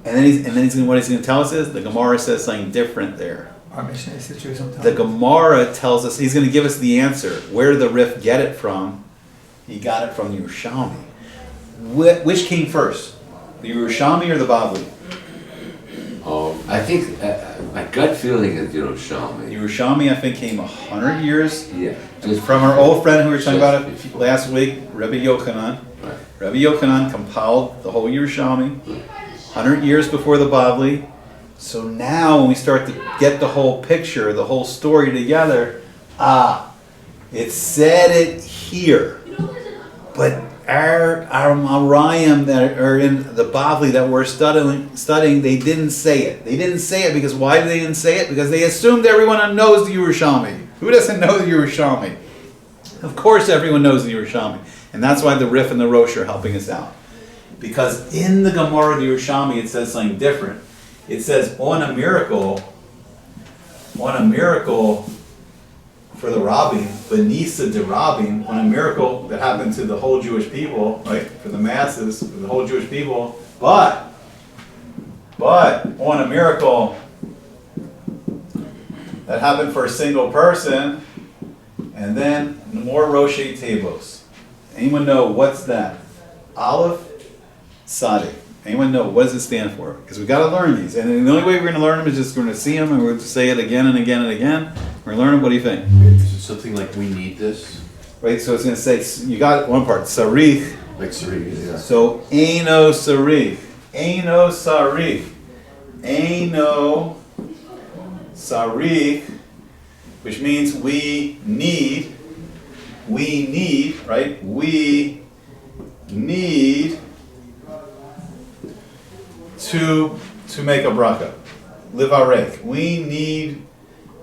And then what he's going to tell us is the Gemara says something different there. Our Mishnah is the Jerusalem Talmud. The Gemara tells us, he's going to give us the answer. Where did the Rif get it from? He got it from the Yerushalmi. Which came first? The Yerushalmi or the Bavli? I think my gut feeling is Yerushalmi. Yerushalmi, I think, came 100 years. Yeah. From our old friend who we were talking about it last week, Rebbe Yochanan. Right. Rebbe Yochanan compiled the whole Yerushalmi 100 years before the Bavli. So now when we start to get the whole picture, the whole story together, it said it here. But our Marayim that are in the Bavli that we're studying, they didn't say it. They didn't say it because why they didn't say it? Because they assumed everyone knows the Yerushalmi. Who doesn't know the Yerushalmi? Of course everyone knows the Yerushalmi. And that's why the Rif and the Rosh are helping us out. Because in the Gemara of the Yerushalmi it says something different. It says on a miracle for the Rabbim, Benisa de Rabbim, on a miracle that happened to the whole Jewish people, right? For the masses, for the whole Jewish people, but on a miracle that happened for a single person, and then more Roshei Tevos. Anyone know what's that? Aleph, Sadiq. Anyone know what does it stand for? Because we got to learn these, and the only way we're going to learn them is just we're going to see them and we're going to say it again and again and again. We're going to learn them. What do you think? Is it something like we need this? Right. So it's going to say you got one part sarich. Like Sari, yeah. So Eino sarich, Eino sarich, Eino sarich, which means we need, right? We need to make a bracha. Livarek. We need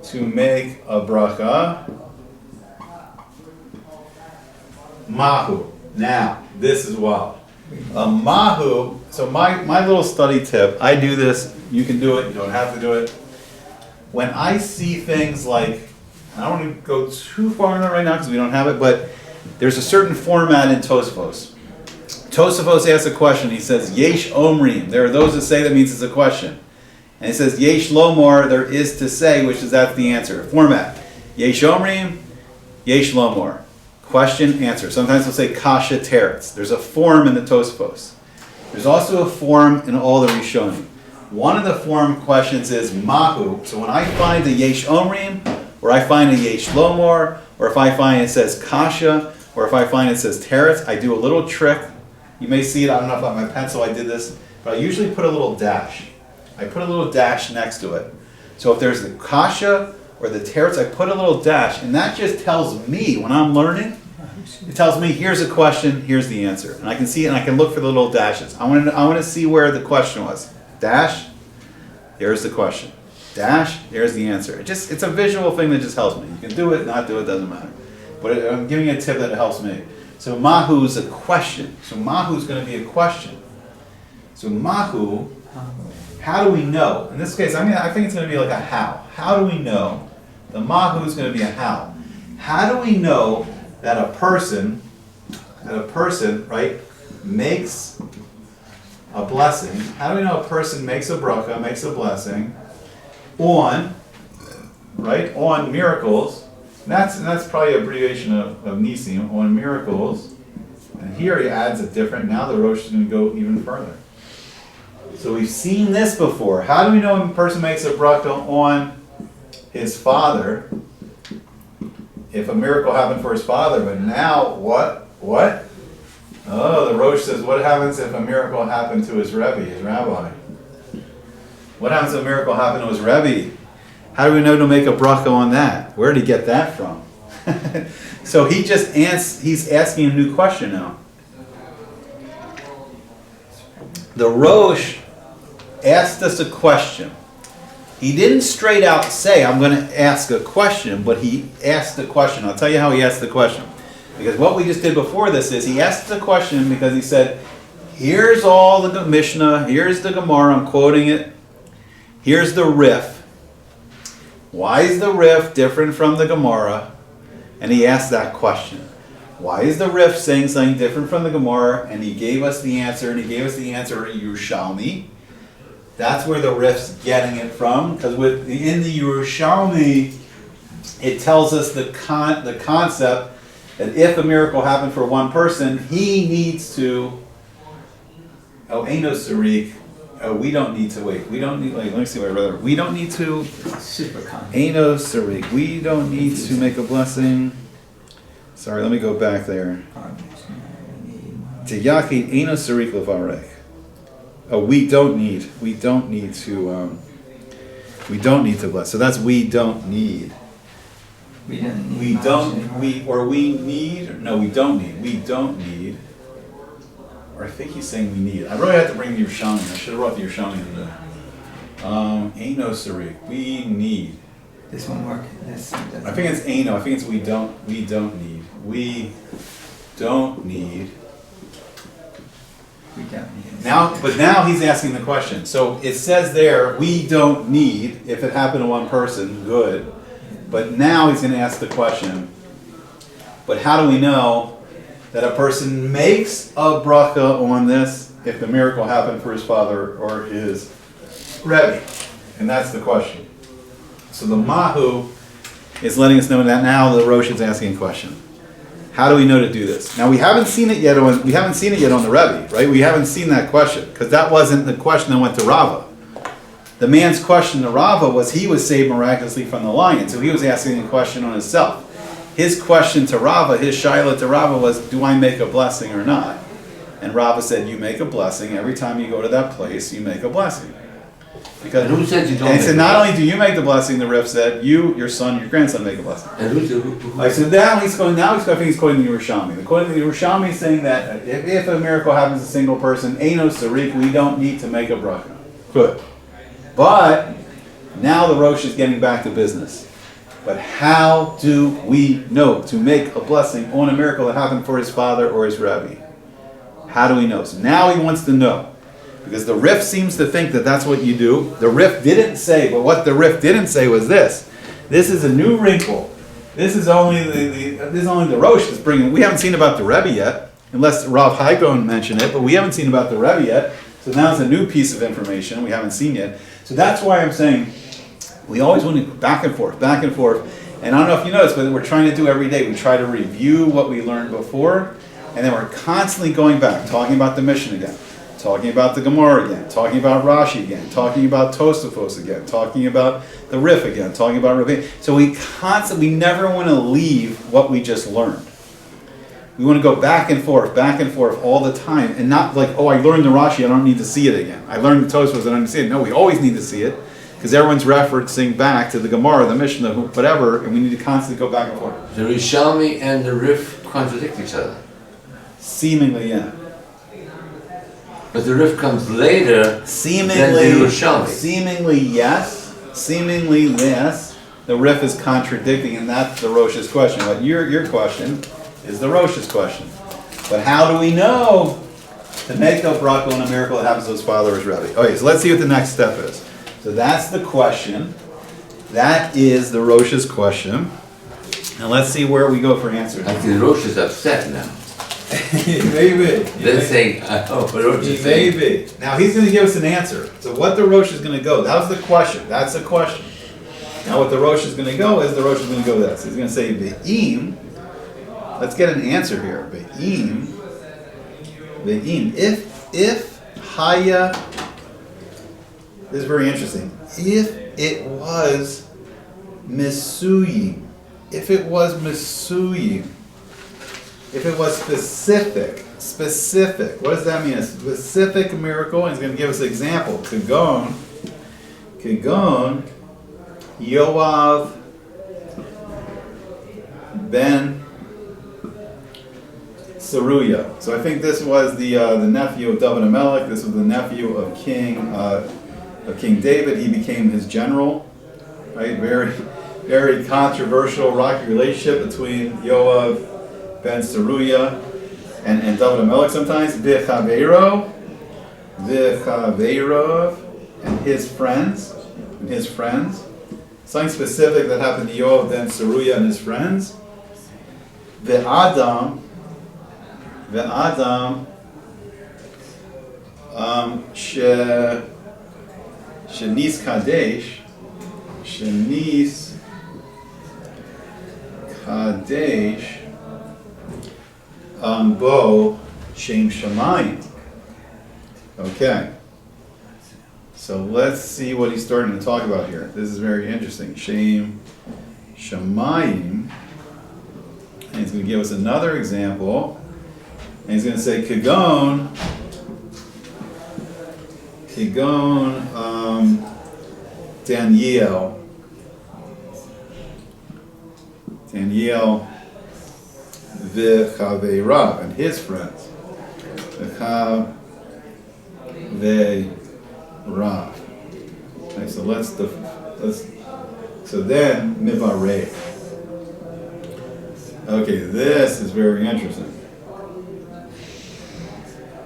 to make a bracha. Mahu. Now, this is wild. Mahu, so my little study tip, I do this, you can do it, you don't have to do it. When I see things like, I don't want to go too far in it right now because we don't have it, but there's a certain format in Tosfos. Tosfos asks a question, he says, Yesh Omrim. There are those that say that means it's a question. And it says, Yesh Lomor, there is to say, which is that's the answer. Format. Yesh Omrim, Yesh Lomor. Question, answer. Sometimes we'll say Kasha Teretz. There's a form in the Tosfos. There's also a form in all the Rishonim. One of the form questions is Mahu. So when I find a Yesh Omrim, or I find a Yesh Lomor, or if I find it says Kasha, or if I find it says Teretz, I do a little trick. You may see it, I don't know if on my pencil I did this, but I usually put a little dash. I put a little dash next to it. So if there's the Kasha or the Teretz, I put a little dash, and that just tells me, when I'm learning, it tells me here's a question, here's the answer. And I can see it and I can look for the little dashes. I want to see where the question was. Dash, there's the question. Dash, there's the answer. It's a visual thing that just helps me. You can do it, not do it, doesn't matter. But I'm giving you a tip that it helps me. So Mahu's a question. So Mahu's going to be a question. So Mahu, how do we know? In this case, I think it's going to be like a how. How do we know? The Mahu is going to be a how. How do we know that a person, right, makes a blessing? How do we know a person makes a bracha, makes a blessing on miracles? And that's probably an abbreviation of Nisim, on miracles. And here he adds a different, now the Rosh is going to go even further. So we've seen this before. How do we know a person makes a bracha on his father if a miracle happened for his father? But now, what? Oh, the Rosh says, what happens if a miracle happened to his Rebbe, his rabbi? What happens if a miracle happened to his Rebbe? How do we know to make a bracha on that? Where did he get that from? So he's asking a new question now. The Rosh asked us a question. He didn't straight out say, I'm going to ask a question, but he asked the question. I'll tell you how he asked the question. Because what we just did before this is he asked the question because he said, here's all the Mishnah, here's the Gemara, I'm quoting it, here's the Rif. Why is the Rif different from the Gemara? And he asked that question. Why is the Rif saying something different from the Gemara? And he gave us the answer, and he gave us the answer in Yerushalmi. That's where the Rif's getting it from, because in the Yerushalmi, it tells us the concept that if a miracle happened for one person, he needs to. Eino Sarik. We don't need to wait. We don't need. Let me see what I read. We don't need to. Super con. Eino Sarik. We don't need to make a blessing. Sorry, let me go back there. To Yachid Eino Sarik Levarech. We don't need to bless. So that's we don't need. We don't need. No, we don't need. We don't need. Or I think he's saying we need. I really had to bring the Yerushalmi. I should have brought the Yerushalmi in there. Eino Sarik. We need. This won't work. I think it's Eino. I think it's we don't need. We don't need. We don't need. Now he's asking the question. So it says there, we don't need, if it happened to one person, good. But now he's going to ask the question, but how do we know that a person makes a bracha on this if the miracle happened for his father or his Rebbe? And that's the question. So the Mahu is letting us know that now the Rosh is asking a question. How do we know to do this? Now we haven't seen it yet on the Rebbe, right? We haven't seen that question because that wasn't the question that went to Rava. The man's question to Rava was he was saved miraculously from the lion, so he was asking a question on himself. His question to Rava, his shaila to Rava was, do I make a blessing or not? And Rava said, you make a blessing. Every time you go to that place, you make a blessing. Because, and who said you don't? And he said, not only do you make the blessing, the Rif said, you, your son, your grandson make a blessing. And who So now he's quoting the Yerushalmi. The Yerushalmi is saying that if a miracle happens to a single person, Eino Sarik, we don't need to make a bracha. Good. But now the Rosh is getting back to business. But how do we know to make a blessing on a miracle that happened for his father or his Rebbe? How do we know? So now he wants to know. Because the Rif seems to think that that's what you do. The Rif didn't say, but what the Rif didn't say was this. This is a new wrinkle. This is only the Rosh that's bringing. We haven't seen about the Rebbe yet, unless Rav Haikon mentioned it, but we haven't seen about the Rebbe yet. So now it's a new piece of information we haven't seen yet. So that's why I'm saying we always want to go back and forth, back and forth. And I don't know if you notice, but we're trying to do every day. We try to review what we learned before, and then we're constantly going back, talking about the mission again, talking about the Gemara again, talking about Rashi again, talking about Tosafos again, talking about the Rif again, talking about Rabbi. So we never want to leave what we just learned. We want to go back and forth all the time, and not like, oh, I learned the Rashi, I don't need to see it again. I learned the Tosafos, I don't need to see it. No, we always need to see it, because everyone's referencing back to the Gemara, the Mishnah, whatever, and we need to constantly go back and forth. The Rishalmi and the Rif contradict each other. Seemingly, yeah. But the Rif comes later than the Rishalmi. Seemingly, yes. Seemingly, yes. The Rif is contradicting, and that's the Rosh's question. But your question is the Rosh's question. But how do we know to make a bracha and a miracle that happens to his father or his Rebbe? Okay, so let's see what the next step is. So that's the question. That is the Rosh's question. And let's see where we go for answers. I think the Rosh is upset now. Maybe. They're saying, oh, the Rosh is saying. Maybe. Now he's going to give us an answer. So what the Rosh is going to go, that was the question. That's the question. Now what the Rosh is going to go is, the Rosh is going to go this. He's going to say, Be'im. Let's get an answer here. Be'im. If Haya. This is very interesting. If it was Misuyim. If it was Misuyim. If it was specific, what does that mean? A specific miracle, and he's going to give us an example. Kagon, Yoav ben Saruya. So I think this was the nephew of David Amelech. This was the nephew of King David. He became his general. Right, very, very controversial, rocky relationship between Yoav ben Saruya and David Amelech sometimes. V'chaveiro and his friends. Something specific that happened to Yoav ben Saruya and his friends. Ve'adam shenis kadesh Bo Shem Shamayim. Okay. So let's see what he's starting to talk about here. This is very interesting. Shem Shamayim. And he's going to give us another example. And he's going to say Kagon Daniel V'chaveirav and his friends. V'chaveirav. Okay, so then Mivareh. Okay, this is very interesting.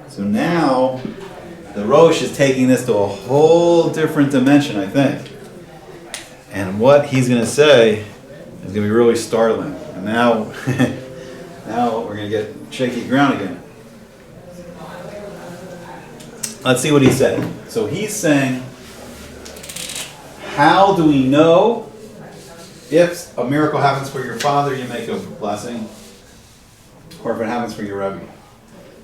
So now the Rosh is taking this to a whole different dimension, I think. And what he's going to say is going to be really startling. And now, now we're going to get shaky ground again. Let's see what he said. So he's saying, how do we know if a miracle happens for your father, you make a blessing, or if it happens for your Rebbe?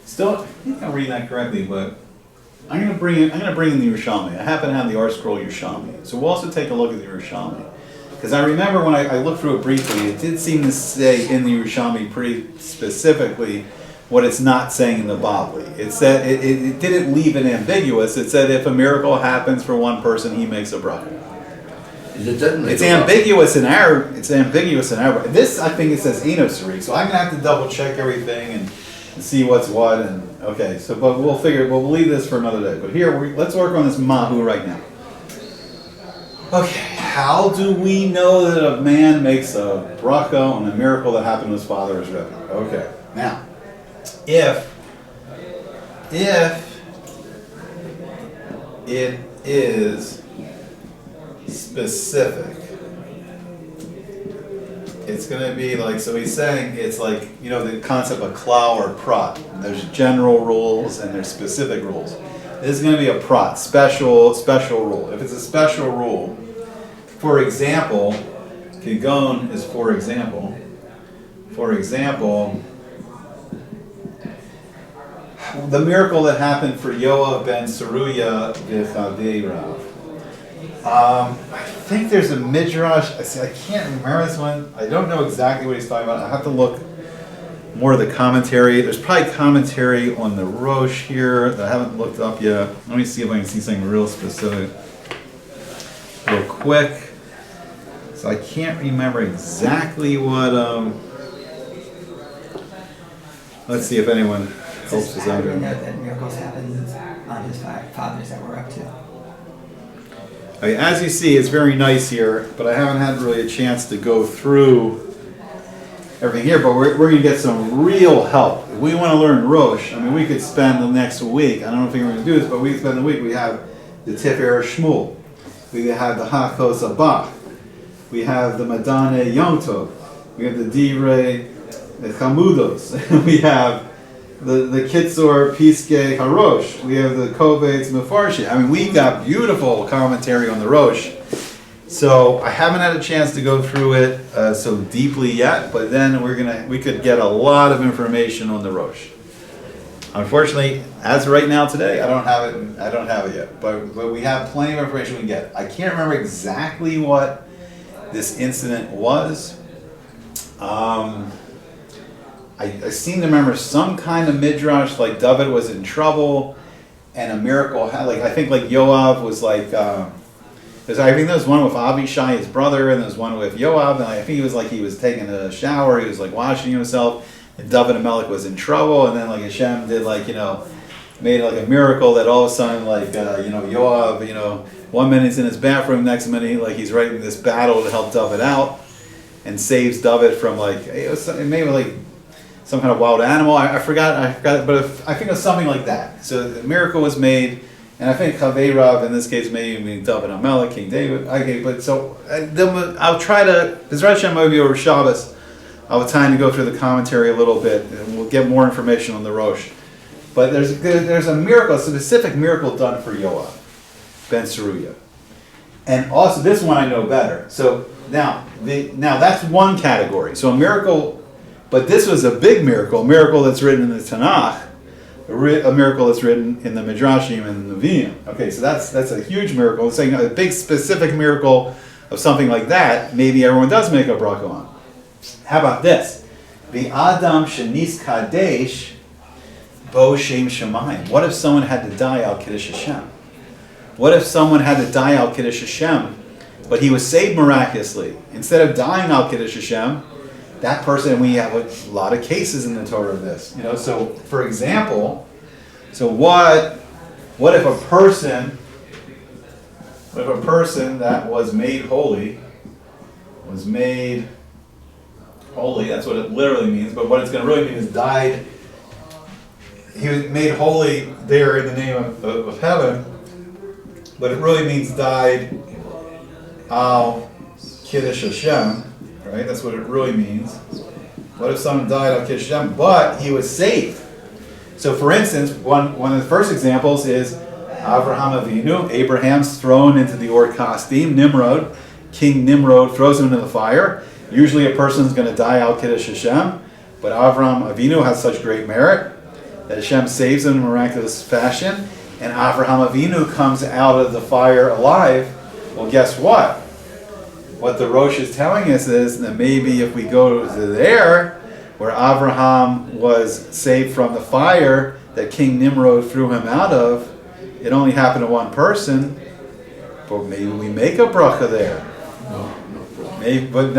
Still, I think I'm reading that correctly, but I'm going to bring in the Yerushalmi. I happen to have the Art Scroll Yerushalmi, so we'll also take a look at the Yerushalmi. Because I remember when I looked through it briefly, it did seem to say in the Yerushalmi pretty specifically what it's not saying in the Bavli. It said it didn't leave it ambiguous. It said if a miracle happens for one person, he makes a bracha. It's ambiguous in our. This, I think it says Enosari, so I'm gonna have to double check everything and see what's what. And okay, so but we'll leave this for another day. But here, let's work on this Mahu right now. Okay, how do we know that a man makes a bracha on a miracle that happened to his father or his Rebbe? Okay, now, if it is specific, it's going to be like, so he's saying it's like, the concept of klal or prat. There's general rules and there's specific rules. This is going to be a prat, special rule. If it's a special rule, for example, Kigon is for example. For example, the miracle that happened for Yoav ben Saruya v'Chavei. I think there's a midrash. I can't remember this one. I don't know exactly what he's talking about. I have to look more of the commentary. There's probably commentary on the Rosh here that I haven't looked up yet. Let me see if I can see something real specific real quick. So I can't remember exactly what. Let's see if anyone helps us out here. That miracles happened on his fathers that we're up to. Okay, as you see, it's very nice here, but I haven't had really a chance to go through everything here, but we're going to get some real help. If we want to learn Rosh, I mean, we could spend the next week, I don't think we're going to do this, but we could spend the week, we have the Tifer Shmuel, we have the Hakos Abach, we have the Madane Yom Tov, we have the Divrei Chamudos, we have the Kitzur Piskei Harosh, we have the Kovetz Mefarshi. I mean, we got beautiful commentary on the Rosh. So I haven't had a chance to go through it so deeply yet, but then we could get a lot of information on the Rosh. Unfortunately, as of right now today, I don't have it yet, but we have plenty of information we can get. I can't remember exactly what this incident was. I seem to remember some kind of midrash, like David was in trouble, and a miracle. I think Yoav was like. I think there was one with Abishai, his brother, and there was one with Yoav, and I think he was taking a shower, he was washing himself, and David Amelech was in trouble, and then Hashem did made a miracle that all of a sudden Yoav, 1 minute he's in his bathroom, next minute he's right in this battle to help David out, and saves David from maybe some kind of wild animal. I forgot, but I think it was something like that. So the miracle was made. And I think Chavei Rav in this case maybe mean David Amelech, King David. Okay, but so I'll try to. Bezrat Hashem maybe over Shabbos, I'll have time to go through the commentary a little bit, and we'll get more information on the Rosh. But there's a miracle, a specific miracle done for Yoav ben Saruya, and also this one I know better. So now that's one category. So a miracle, but this was a big miracle, a miracle that's written in the Tanakh. A miracle that's written in the Midrashim and the Nevi'im. Okay, so that's a huge miracle. Saying a big specific miracle of something like that, maybe everyone does make a bracha on. How about this? The Adam Shenis Kadesh Bo Shem Shemayim. What if someone had to die al Kiddush Hashem? What if someone had to die al Kiddush Hashem, but he was saved miraculously? Instead of dying al Kiddush Hashem, that person, and we have a lot of cases in the Torah of this. So for example, what if a person that was made holy, that's what it literally means, but what it's going to really mean is died, he was made holy there in the name of heaven, but it really means died al Kiddush Hashem. Right, that's what it really means. What if someone died al Kiddush Hashem, but he was saved? So, for instance, one of the first examples is Avraham Avinu. Abraham's thrown into the Or Kasdim. Nimrod, King Nimrod, throws him into the fire. Usually, a person's going to die al Kiddush Hashem, but Avraham Avinu has such great merit that Hashem saves him in miraculous fashion, and Avraham Avinu comes out of the fire alive. Well, guess what? What the Rosh is telling us is that maybe if we go to there, where Avraham was saved from the fire that King Nimrod threw him out of, it only happened to one person, but maybe we make a bracha there. Maybe, but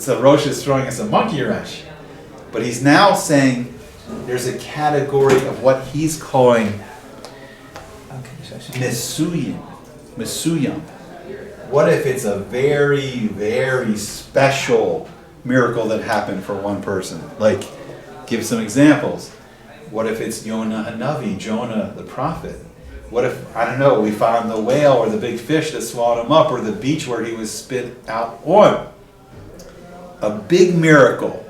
so Rosh is throwing us a monkey wrench. But he's now saying there's a category of what he's calling Mesuyim. What if it's a very, very special miracle that happened for one person? Give some examples. What if it's Yonah Hanavi, Jonah the prophet? What if, we found the whale or the big fish that swallowed him up, or the beach where he was spit out on? A big miracle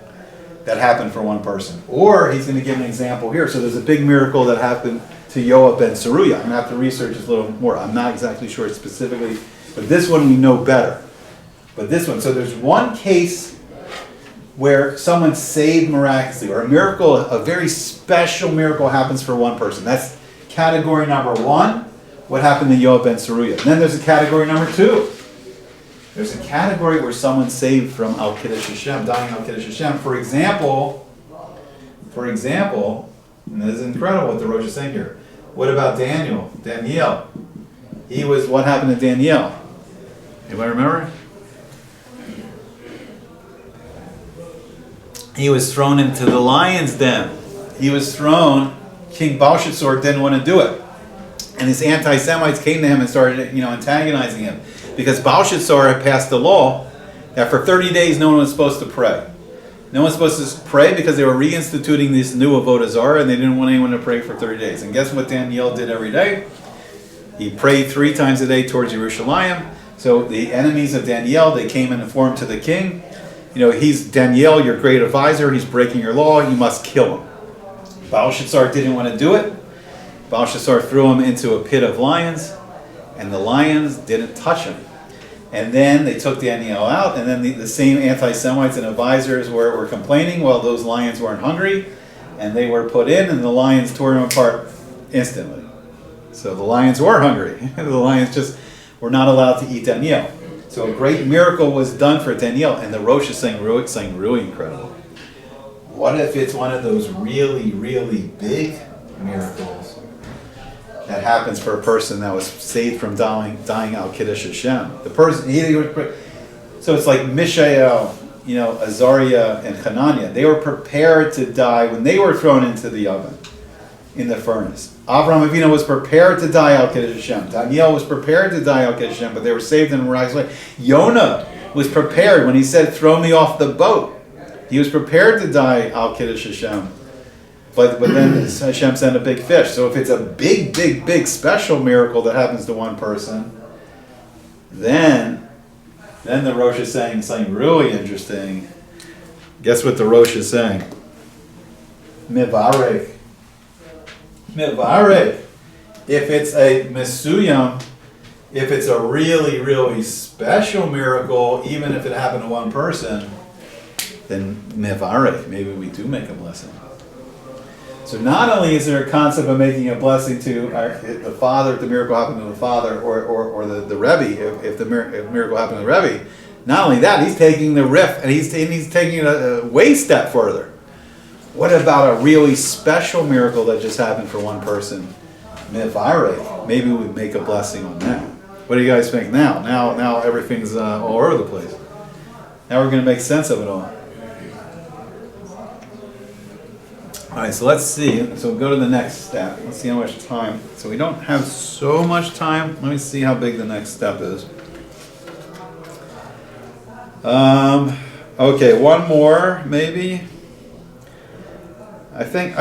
that happened for one person. Or he's going to give an example here. So there's a big miracle that happened to Yoav ben Saruya. I'm going to have to research this a little more. I'm not exactly sure specifically, but this one we know better. But this one, so there's one case where someone's saved miraculously, or a miracle, a very special miracle happens for one person. That's category number one, what happened to Yoav ben Saruya. And then there's a category number two. There's a category where someone's saved from Al-Kiddush Hashem, dying Al-Kiddush Hashem. For example, and this is incredible what the Rosh is saying here. What about Daniel? What happened to Daniel? Anybody remember? He was thrown into the lion's den. King Belshazzar didn't want to do it. And his anti-Semites came to him and started, antagonizing him. Because Belshazzar had passed the law that for 30 days no one was supposed to pray. No one was supposed to pray because they were reinstituting this new Avodah Zarah, and they didn't want anyone to pray for 30 days. And guess what Daniel did every day? He prayed 3 times a day towards Yerushalayim. So the enemies of Daniel, they came and informed to the king, he's Daniel, your great advisor, he's breaking your law, you must kill him. Belshazzar didn't want to do it. Belshazzar threw him into a pit of lions, and the lions didn't touch him. And then they took Daniel out, and then the same anti-Semites and advisors were complaining, well, those lions weren't hungry, and they were put in, and the lions tore them apart instantly. So the lions were hungry. The lions just were not allowed to eat Daniel. So a great miracle was done for Daniel, and the Rosh is saying really incredible. What if it's one of those really, really big miracles that happens for a person that was saved from dying Al-Kiddush Hashem? The person, so it's like Mishael, Azariah, and Hananiah. They were prepared to die when they were thrown into the oven, in the furnace. Avraham Avinu was prepared to die Al-Kiddush Hashem. Daniel was prepared to die Al-Kiddush Hashem, but they were saved in a miraculous way. Yonah was prepared when he said, throw me off the boat. He was prepared to die Al-Kiddush Hashem. But then Hashem sent a big fish. So if it's a big special miracle that happens to one person, then the Rosh is saying something really interesting. Guess what the Rosh is saying? Mivarek. If it's a mesuyam, if it's a really, really special miracle, even if it happened to one person, then mivarek, maybe we do make a blessing. So not only is there a concept of making a blessing to the father if the miracle happened to the father, or the Rebbe if the miracle happened to the Rebbe, not only that, he's taking the riff and he's taking it a way step further. What about a really special miracle that just happened for one person? Mivarek, maybe we make a blessing on that. What do you guys think now? Now everything's all over the place. Now we're going to make sense of it all. All right, so let's see. So we'll go to the next step. Let's see how much time. So we don't have so much time. Let me see how big the next step is. Okay, one more maybe. I think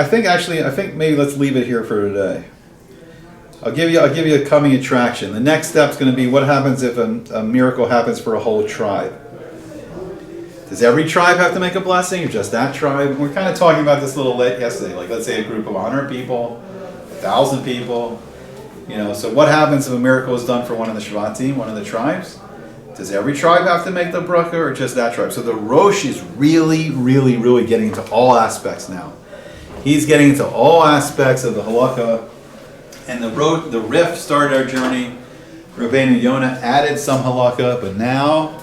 maybe let's leave it here for today. I'll give you a coming attraction. The next step is going to be what happens if a miracle happens for a whole tribe. Does every tribe have to make a blessing, or just that tribe? We're kind of talking about this a little late yesterday. Like, let's say a group of 100 people, 1,000 people. So what happens if a miracle is done for one of the Shvatim, one of the tribes? Does every tribe have to make the bracha, or just that tribe? So the Rosh is really, really, really getting into all aspects now. He's getting into all aspects of the halakha, and the Rif started our journey. Rabbeinu Yonah added some halakha, but now